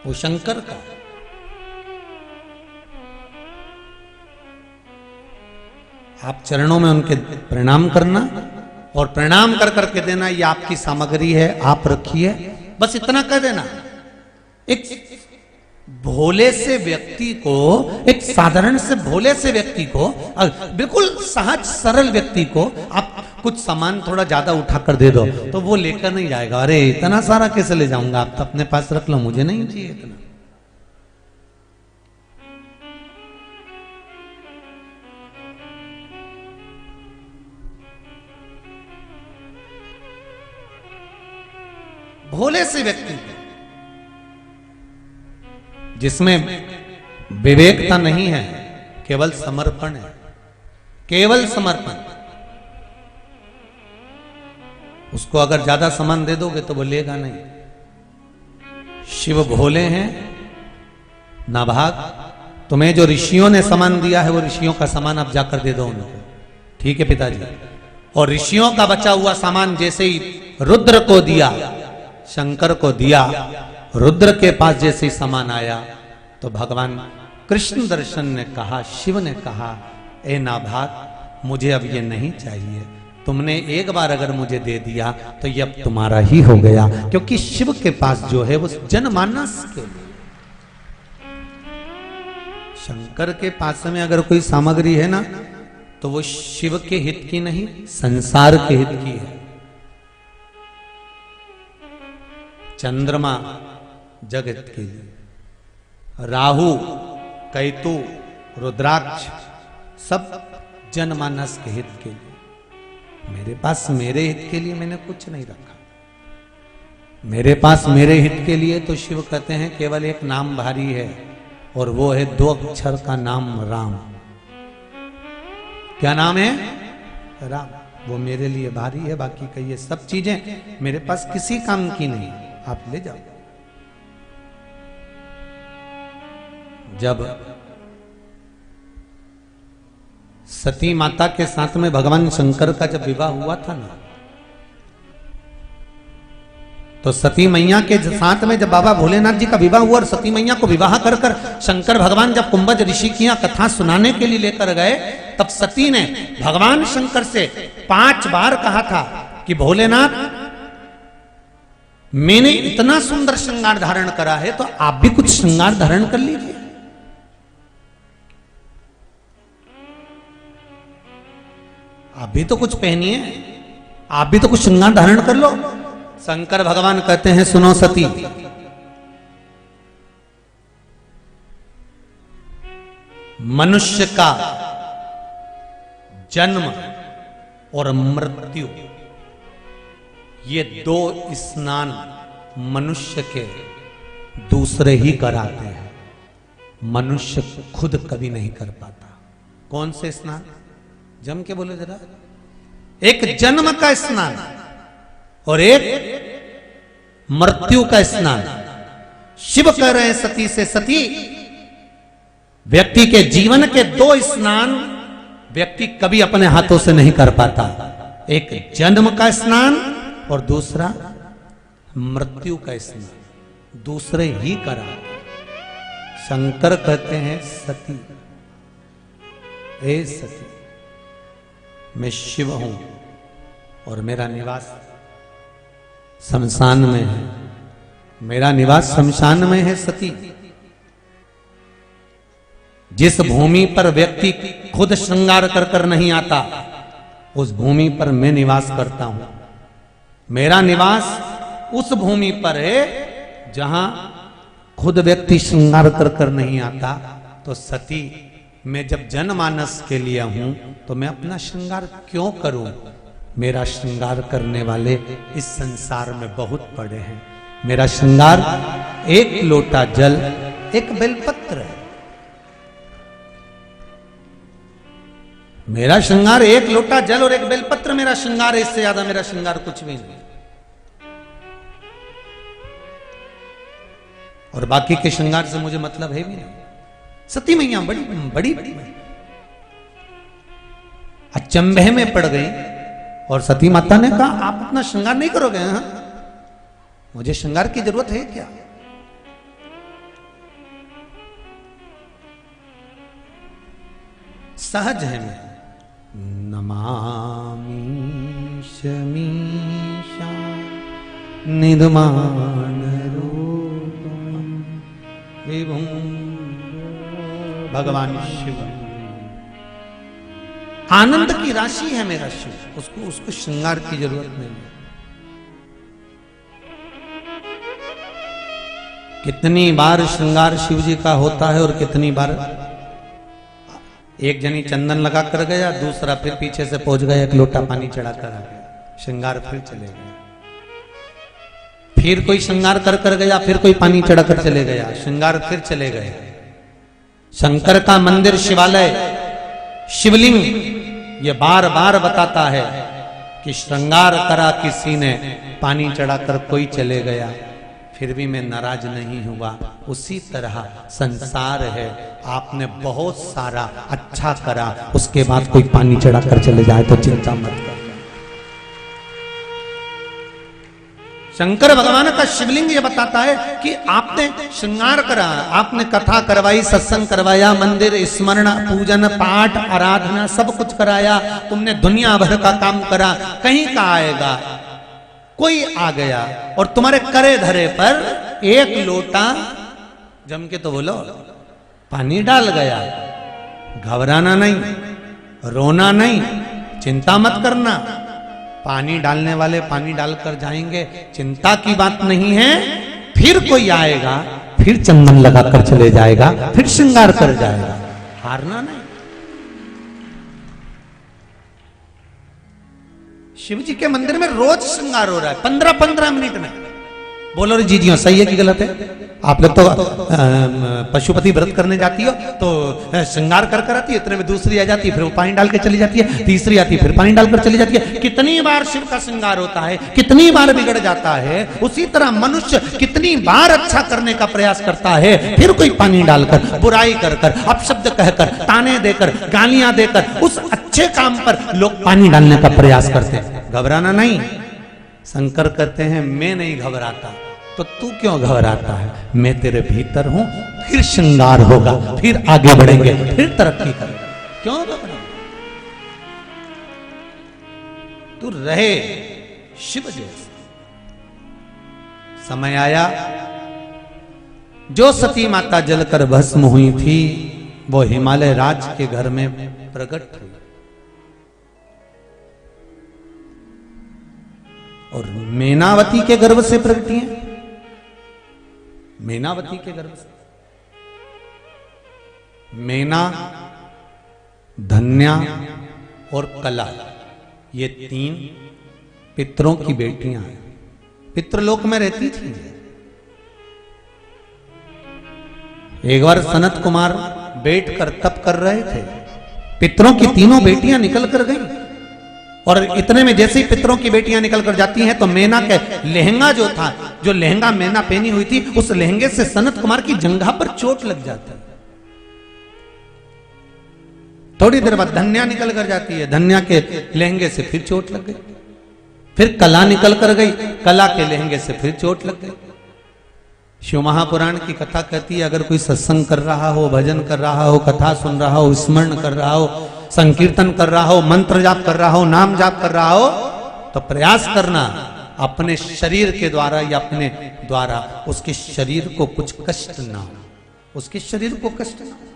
वो शंकर का। आप चरणों में उनके प्रणाम करना और प्रणाम कर करके देना, ये आपकी सामग्री है, आप रखिए, बस इतना कह देना। एक भोले से व्यक्ति को, एक साधारण से भोले से व्यक्ति को, बिल्कुल सहज सरल व्यक्ति को आप कुछ सामान थोड़ा ज्यादा उठाकर दे दो तो वो लेकर नहीं जाएगा। अरे इतना सारा कैसे ले जाऊंगा, आप तो अपने पास रख लो, मुझे नहीं चाहिए इतना। भोले से व्यक्ति जिसमें विवेकता नहीं है, केवल समर्पण है, केवल समर्पण, उसको अगर ज्यादा सामान दे दोगे तो वो लेगा नहीं। शिव भोले हैं। नाभाग तुम्हें जो ऋषियों ने सामान दिया है वो ऋषियों का सामान आप जाकर दे दो उनको, ठीक है पिताजी। और ऋषियों का बचा हुआ सामान जैसे ही रुद्र को दिया, शंकर को दिया, रुद्र के पास जैसे ही सामान आया तो भगवान कृष्ण दर्शन ने कहा, शिव ने कहा, ए नाभाग मुझे अब ये नहीं चाहिए, तुमने एक बार अगर मुझे दे दिया तो ये अब तुम्हारा ही हो गया, क्योंकि शिव के पास जो है वो जनमानस के लिए। शंकर के पास में अगर कोई सामग्री है ना तो वो शिव के हित की नहीं, संसार के हित की है। चंद्रमा जगत के लिए, राहु कैतु रुद्राक्ष सब जनमानस के हित के लिए। मेरे पास मेरे हित के लिए मैंने कुछ नहीं रखा। मेरे पास मेरे हित के लिए तो शिव कहते हैं केवल एक नाम भारी है, और वो है 2 अक्षर का नाम राम। क्या नाम है? राम। वो मेरे लिए भारी है, बाकी का ये सब चीजें मेरे पास किसी काम की नहीं, आप ले जाओ। जब सती माता के साथ में भगवान शंकर का जब विवाह हुआ था ना, तो सती मैया के साथ में जब बाबा भोलेनाथ जी का विवाह हुआ और सती मैया को विवाह कर कर शंकर भगवान जब कुंभज ऋषि की कथा सुनाने के लिए लेकर गए, तब सती ने भगवान शंकर से 5 बार कहा था कि भोलेनाथ, मैंने इतना सुंदर श्रृंगार धारण करा है तो आप भी कुछ श्रृंगार धारण कर लीजिए। आप भी तो कुछ पहनिए, आप भी तो कुछ श्रृंगार धारण कर लो। शंकर भगवान कहते हैं, सुनो सती, मनुष्य का जन्म और मृत्यु ये 2 स्नान मनुष्य के दूसरे ही कराते हैं, मनुष्य खुद कभी नहीं कर पाता। कौन से स्नान? जम के बोले जरा। एक जन्म का स्नान और एक मृत्यु का स्नान। शिव कह रहे हैं सती से, सती, व्यक्ति के जीवन के 2 स्नान व्यक्ति कभी अपने हाथों से नहीं कर पाता। एक जन्म का स्नान और दूसरा मृत्यु का स्नान, दूसरे ही करा। शंकर कहते हैं, सती, ए सती, मैं शिव हूं और मेरा निवास शमशान में है। मेरा निवास शमशान में है सती। जिस भूमि पर व्यक्ति खुद श्रृंगार कर कर नहीं आता, उस भूमि पर मैं निवास करता हूं। मेरा निवास उस भूमि पर है जहां खुद व्यक्ति श्रृंगार कर कर नहीं आता। तो सती, मैं जब जनमानस के लिए हूं तो मैं अपना श्रृंगार क्यों करूं? मेरा श्रृंगार करने वाले इस संसार में बहुत पड़े हैं। मेरा श्रृंगार 1 लोटा जल, 1 बेलपत्र है। मेरा श्रृंगार 1 लोटा जल और 1 बेलपत्र मेरा श्रृंगार है। इससे ज्यादा मेरा श्रृंगार कुछ भी नहीं। और बाकी के श्रृंगार से मुझे मतलब है भी नहीं। सती मैया बड़ी बड़ी अचंभे में पड़ गई और सती माता ने कहा, आप अपना श्रृंगार नहीं करोगे? हाँ, मुझे श्रृंगार की जरूरत है क्या? सहज है मैं। नमामि शमीशा निधमान रूपम विभुं। भगवान शिव आनंद की राशि है मेरा शिव, उसको श्रृंगार की जरूरत नहीं है। कितनी बार श्रृंगार शिव जी का होता है और कितनी बार एक जनी चंदन लगा कर गया, दूसरा फिर पीछे से पहुंच गया, 1 लोटा पानी चढ़ाकर आ गया, श्रृंगार फिर चले गए। फिर कोई श्रृंगार कर गया, फिर कोई पानी चढ़ाकर चले गया, श्रृंगार फिर चले गए। शंकर का मंदिर, शिवालय, शिवलिंग ये बार बार बताता है कि श्रृंगार करा किसी ने, पानी चढ़ाकर कोई चले गया, फिर भी मैं नाराज नहीं हुआ। उसी तरह संसार है, आपने बहुत सारा अच्छा करा, उसके बाद कोई पानी चढ़ाकर चले जाए तो चिंता मत कर। शंकर भगवान का शिवलिंग ये बताता है कि आपने श्रृंगार करा, आपने कथा करवाई, सत्संग करवाया, मंदिर स्मरण पूजन पाठ आराधना सब कुछ कराया, तुमने दुनिया भर का काम करा, कहीं का आएगा कोई आ गया और तुम्हारे करे धरे पर एक लोटा जम के तो बोलो पानी डाल गया, घबराना नहीं, रोना नहीं, चिंता मत करना, पानी डालने वाले पानी डालकर जाएंगे, चिंता की बात नहीं है, फिर कोई आएगा, फिर चंदन लगाकर चले जाएगा, फिर श्रृंगार कर जाएगा, हारना नहीं। शिव जी के मंदिर में रोज श्रृंगार हो रहा है 15-15 मिनट में। बोलो रे जी सही है कि गलत है? आप लोग तो पशुपति व्रत करने जाती हो तो श्रृंगार कर कर आती है, इतने में दूसरी आ जाती है, फिर वो पानी डाल के चली जाती है, तीसरी आती है फिर पानी डालकर चली जाती है। कितनी बार शिव का श्रृंगार होता है, कितनी बार बिगड़ जाता है। उसी तरह मनुष्य कितनी बार अच्छा करने का प्रयास करता है, फिर कोई पानी डालकर, बुराई कर कर, अपशब्द कहकर, ताने देकर, गालियां देकर उस अच्छे काम पर लोग पानी डालने का प्रयास करते हैं। घबराना नहीं। शंकर कहते हैं मैं नहीं घबराता, तो तू क्यों घबराता है? मैं तेरे भीतर हूं, फिर श्रृंगार होगा, फिर आगे बढ़ेंगे, फिर तरक्की करेंगे। क्यों घबरा? तू रहे शिव जैसे। समय आया, जो सती माता जलकर भस्म हुई थी वो हिमालय राज के घर में प्रकट हुई और मेनावती के गर्भ से प्रकटी है। मेनावती के गर्भ से मेना, धन्या और कला, ये 3 पितरों की बेटियां हैं। पितृलोक में रहती थी। एक बार सनत कुमार बैठकर तप कर रहे थे, पितरों की 3 बेटियां निकल कर गईं और इतने में जैसे ही पितरों की बेटियां निकल कर जाती हैं तो मेना के लहंगा जो था, जो लहंगा मेना पहनी हुई थी, उस लहंगे से सनत कुमार की जंघा पर चोट लग जाती है। थोड़ी देर बाद धन्या निकल कर जाती है, धन्या के लहंगे से फिर चोट लग गई। फिर कला निकल कर गई, कला के लहंगे से फिर चोट लग गई। शिव महापुराण की कथा कहती है, अगर कोई सत्संग कर रहा हो, भजन कर रहा हो, कथा सुन रहा हो, स्मरण कर रहा हो, संकीर्तन कर रहा हो, मंत्र जाप कर रहा हो, नाम जाप कर रहा हो, तो प्रयास करना अपने शरीर के द्वारा या अपने द्वारा उसके शरीर को कुछ कष्ट ना हो, उसके शरीर को कष्ट ना हो।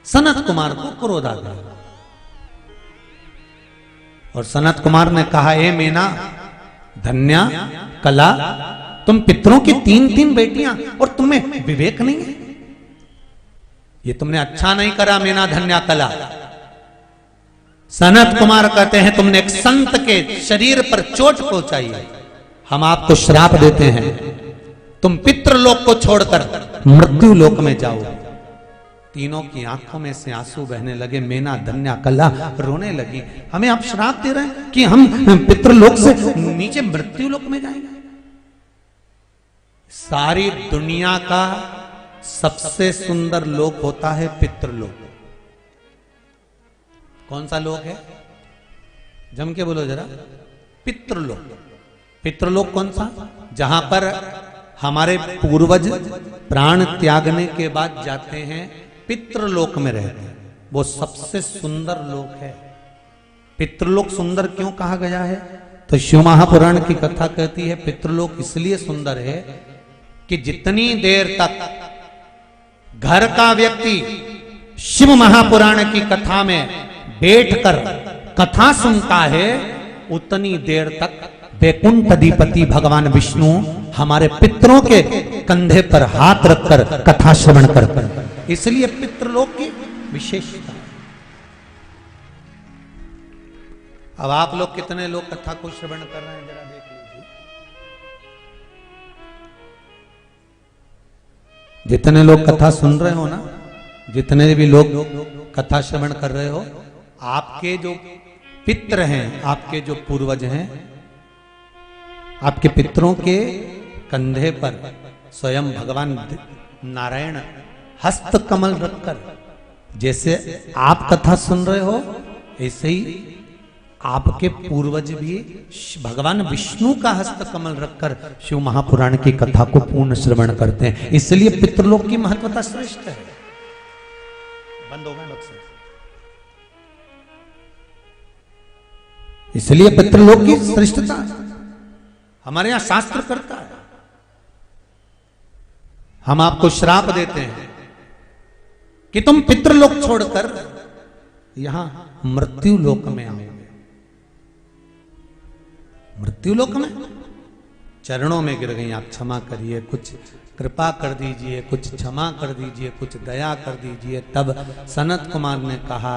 सनत कुमार को क्रोध आ गया और सनत कुमार ने कहा, ए मेना, धन्या, कला, तुम पितरों की 3-3 बेटियां और तुम्हें विवेक नहीं है, ये तुमने अच्छा नहीं करा। मेना, धन्या, कला। सनत कुमार कहते हैं तुमने एक संत के शरीर पर चोट पहुंचाई है, हम आपको श्राप देते हैं, तुम पितृलोक को छोड़कर मृत्यु लोक में जाओ। तीनों की आंखों में से आंसू बहने लगे। मेना, धन्या, कला रोने लगी। हमें आप श्राप दे रहे हैं कि हम पितृलोक से नीचे मृत्यु लोक में जाएंगे। सारी दुनिया का सबसे सुंदर लोक होता है पितृलोक। कौन सा लोक है? जम के बोलो जरा। पितृलोक। पितृलोक कौन सा? जहां पर हमारे पूर्वज प्राण त्यागने के बाद जाते हैं, पितृलोक में रहते हैं, वो सबसे सुंदर लोक है। पितृलोक सुंदर क्यों कहा गया है? तो शिव महापुराण की कथा कहती है पितृलोक इसलिए सुंदर है कि जितनी देर तक घर का व्यक्ति शिव महापुराण की कथा में बैठकर कथा सुनता है, उतनी देर तक वैकुंठ अधिपति भगवान विष्णु हमारे पितरों के कंधे पर हाथ रखकर कथा श्रवण करते हैं। इसलिए पितृलोक की विशेषता। अब आप लोग कितने लोग कथा को श्रवण कर रहे हैं जरा देख लीजिए। जितने लोग कथा सुन रहे हो ना, जितने भी लोग कथा श्रवण कर रहे हो, आपके जो पितृ हैं, आपके जो पूर्वज हैं, आपके पितरों के कंधे पर स्वयं भगवान नारायण हस्त कमल रखकर, जैसे आप कथा सुन रहे हो ऐसे ही आपके पूर्वज भी भगवान विष्णु का हस्त कमल रखकर शिव महापुराण की कथा को पूर्ण श्रवण करते हैं। इसलिए पितृलोक की महत्वता श्रेष्ठ है। बंद हो गए बक्से। इसलिए पितृलोक की श्रेष्ठता हमारे यहां शास्त्र करता है। हम आपको श्राप देते हैं कि तुम पितृलोक छोड़कर यहां मृत्यु लोक में आओ। मृत्यु लोक में चरणों में गिर गई, आप क्षमा करिए, कुछ कृपा कर दीजिए, कुछ क्षमा कर दीजिए, कुछ दया कर दीजिए। तब सनत कुमार ने कहा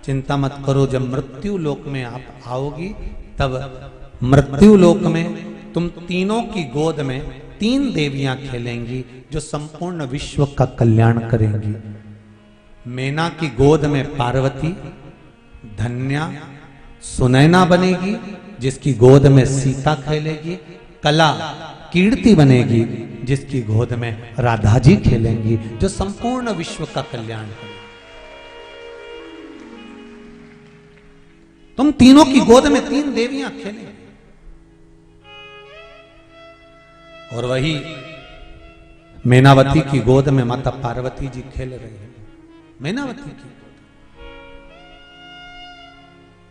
चिंता मत करो, जब मृत्यु लोक में आप आओगी तब मृत्यु लोक में तुम तीनों की गोद में 3 देवियां खेलेंगी जो संपूर्ण विश्व का कल्याण करेंगी। मैना की गोद में पार्वती धन्या सुनैना बनेगी, जिसकी गोद में सीता खेलेगी। कला कीर्ति बनेगी, जिसकी गोद में राधा जी खेलेंगी, जो संपूर्ण विश्व का कल्याण करेंगी। तुम तीनों की गोद में 3 देवियां खेलेंगी। और वही मैनावती की गोद में माता पार्वती जी खेल रही हैं। मैनावती की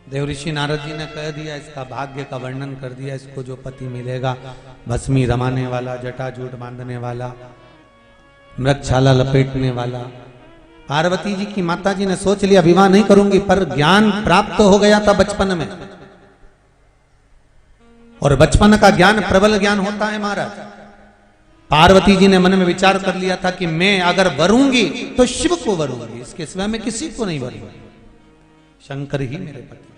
देव ऋषि नारद जी ने कह दिया, इसका भाग्य का वर्णन कर दिया। इसको जो पति मिलेगा, भस्मी रमाने वाला, जटाजूट बांधने वाला, मृगछाला लपेटने वाला। पार्वती जी की माता जी ने सोच लिया विवाह नहीं करूंगी, पर ज्ञान प्राप्त हो गया था बचपन में, और बचपन का ज्ञान प्रबल ज्ञान होता है महाराज। पार्वती जी ने मन में विचार कर लिया था कि मैं अगर वरूंगी तो शिव को वरूंगी, इसके सिवा मैं किसी को नहीं वरूंगी, शंकर ही मेरे पति।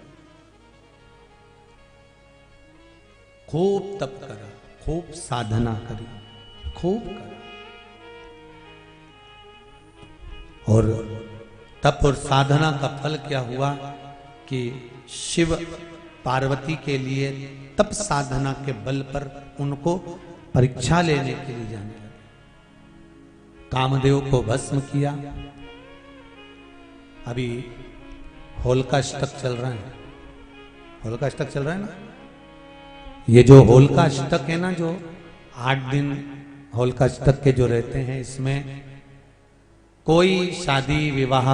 खूब तप करा, खूब साधना करी, खूब करा, और तप और साधना का फल क्या हुआ कि शिव पार्वती के लिए तप साधना के बल पर उनको परीक्षा लेने के लिए जाने लगे। कामदेव को भस्म किया। अभी होलिका अष्टक चल रहा है, होलिका अष्टक चल रहा है ना। ये जो होलिका अष्टक है ना, जो 8 दिन होलिका अष्टक के जो रहते हैं, इसमें कोई शादी विवाह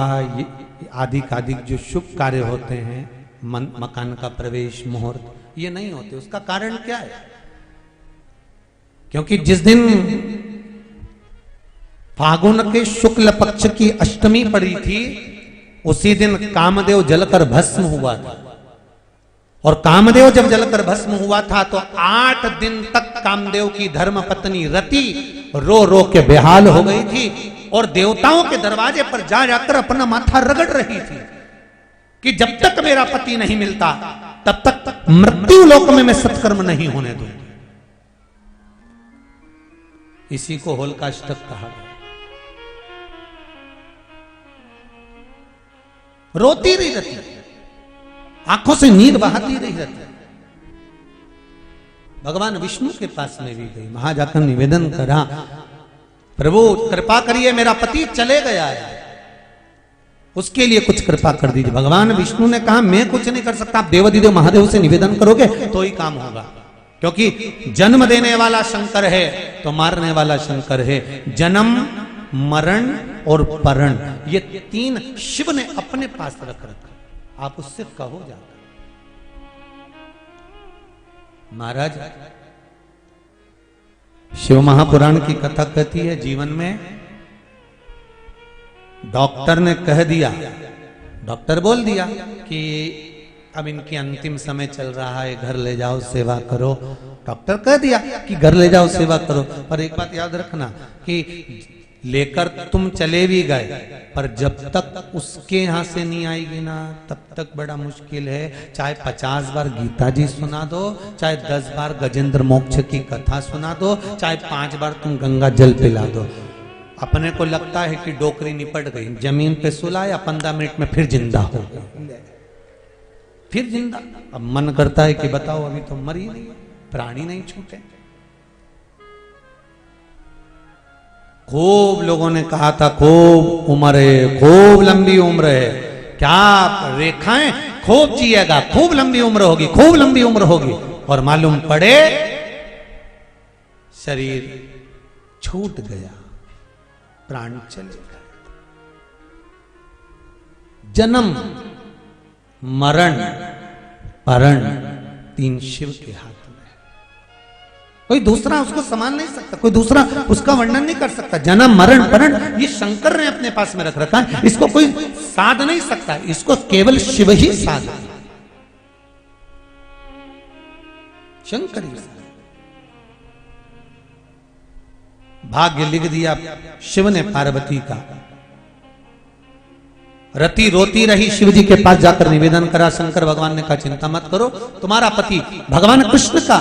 आदि कादि जो शुभ कार्य होते हैं, मकान का प्रवेश मुहूर्त, ये नहीं होते। उसका कारण क्या है? क्योंकि जिस दिन फागुन के शुक्ल पक्ष की अष्टमी पड़ी थी, उसी दिन कामदेव जलकर भस्म हुआ था। और कामदेव जब जलकर भस्म हुआ था तो 8 दिन तक कामदेव की धर्म पत्नी रति रो रो के बेहाल हो गई थी, और देवताओं के दरवाजे पर जा जाकर अपना माथा रगड़ रही थी कि जब तक मेरा पति नहीं मिलता तब तक मृत्यु लोक में मैं सत्कर्म नहीं होने दूंगी। इसी को होलिका अष्टक कहा। रोती रही रहती, आंखों से नीर बहाती रही रहती। भगवान विष्णु के पास में भी गई, वहां जाकर निवेदन करा, प्रभु कृपा करिए, मेरा पति चले गया है, उसके लिए कुछ कृपा कर दीजिए। भगवान विष्णु ने कहा मैं कुछ नहीं कर सकता, आप देवाधिदेव महादेव से निवेदन करोगे तो ही काम होगा, क्योंकि जन्म देने वाला शंकर है तो मारने वाला शंकर है। जन्म, मरण और परण, ये 3 शिव ने अपने पास रख रखा, आप उससे कहो जाकर। महाराज शिव महापुराण की कथा कहती है, जीवन में डॉक्टर ने कह दिया, डॉक्टर बोल दिया कि अब इनकी अंतिम समय चल रहा है, घर ले जाओ सेवा करो। डॉक्टर कह दिया कि घर ले जाओ सेवा करो, पर एक बात याद रखना कि लेकर तुम चले भी गए, पर जब तक उसके यहां से नहीं आएगी ना, तब तक बड़ा मुश्किल है। चाहे 50 बार गीता जी सुना दो, चाहे 10 बार गजेंद्र मोक्ष की कथा सुना दो, चाहे 5 बार तुम गंगा जल पिला दो। अपने को लगता है कि डोकरी निपट गई, जमीन पे सुलाया, 15 मिनट में फिर जिंदा हो गई, फिर जिंदा। अब मन करता है कि बताओ अभी तो मरी नहीं, प्राणी नहीं छूटे। खूब लोगों ने कहा था खूब उम्र है, खूब लंबी उम्र है, क्या रेखाएं खूब जिएगा, खूब लंबी उम्र होगी, खूब लंबी उम्र होगी, और मालूम पड़े शरीर छूट गया, प्राण चले गए। जन्म मरण परण तीन शिव के हाथ में है। कोई दूसरा उसको संभाल नहीं सकता, कोई दूसरा उसका वर्णन नहीं कर सकता। जन्म मरण परण ये शंकर ने अपने पास में रख रखा है, इसको कोई साध नहीं सकता, इसको केवल शिव ही साध, शंकर ही साध। भाग्य लिख दिया शिव ने पार्वती का। रति रोती रही, शिव जी के पास जाकर निवेदन करा। शंकर भगवान ने कहा चिंता मत करो, तुम्हारा पति भगवान कृष्ण का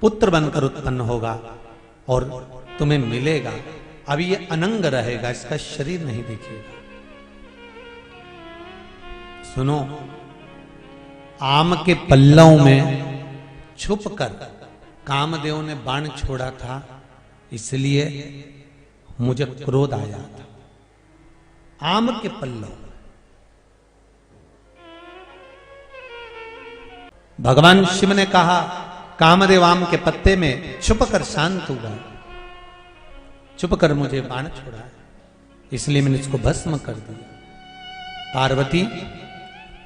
पुत्र बनकर उत्पन्न होगा और तुम्हें मिलेगा। अब ये अनंग रहेगा, इसका शरीर नहीं दिखेगा। सुनो, आम के पल्लव में छुपकर कामदेव ने बाण छोड़ा था, इसलिए मुझे क्रोध आया था। आम के पल्लव, भगवान शिव ने कहा कामदेव आम के पत्ते में छुपकर शांत हुआ, छुपकर मुझे बाण छोड़ा है, इसलिए मैंने इसको भस्म कर दिया। पार्वती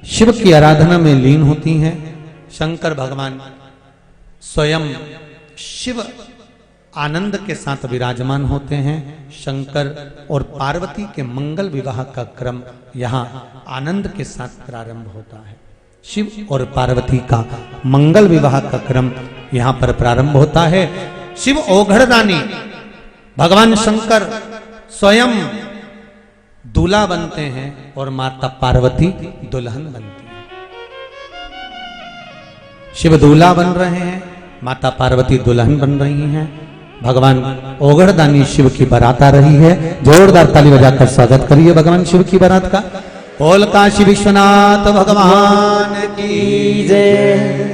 शिव की आराधना में लीन होती हैं। शंकर भगवान स्वयं शिव आनंद के साथ विराजमान होते हैं। शंकर और पार्वती के मंगल विवाह का क्रम यहाँ आनंद के साथ प्रारंभ होता है। शिव और पार्वती का मंगल विवाह का क्रम यहाँ पर प्रारंभ होता है। शिव ओघड़दानी, भगवान शंकर स्वयं दूल्हा बनते हैं और माता पार्वती दुल्हन बनती है। शिव दूल्हा बन रहे हैं, माता पार्वती दुल्हन बन रही हैं। भगवान ओघड़दानी शिव की बारात आ रही है। जोरदार ताली बजाकर स्वागत करिए भगवान शिव की बारात का। बोल काशी विश्वनाथ भगवान की जय।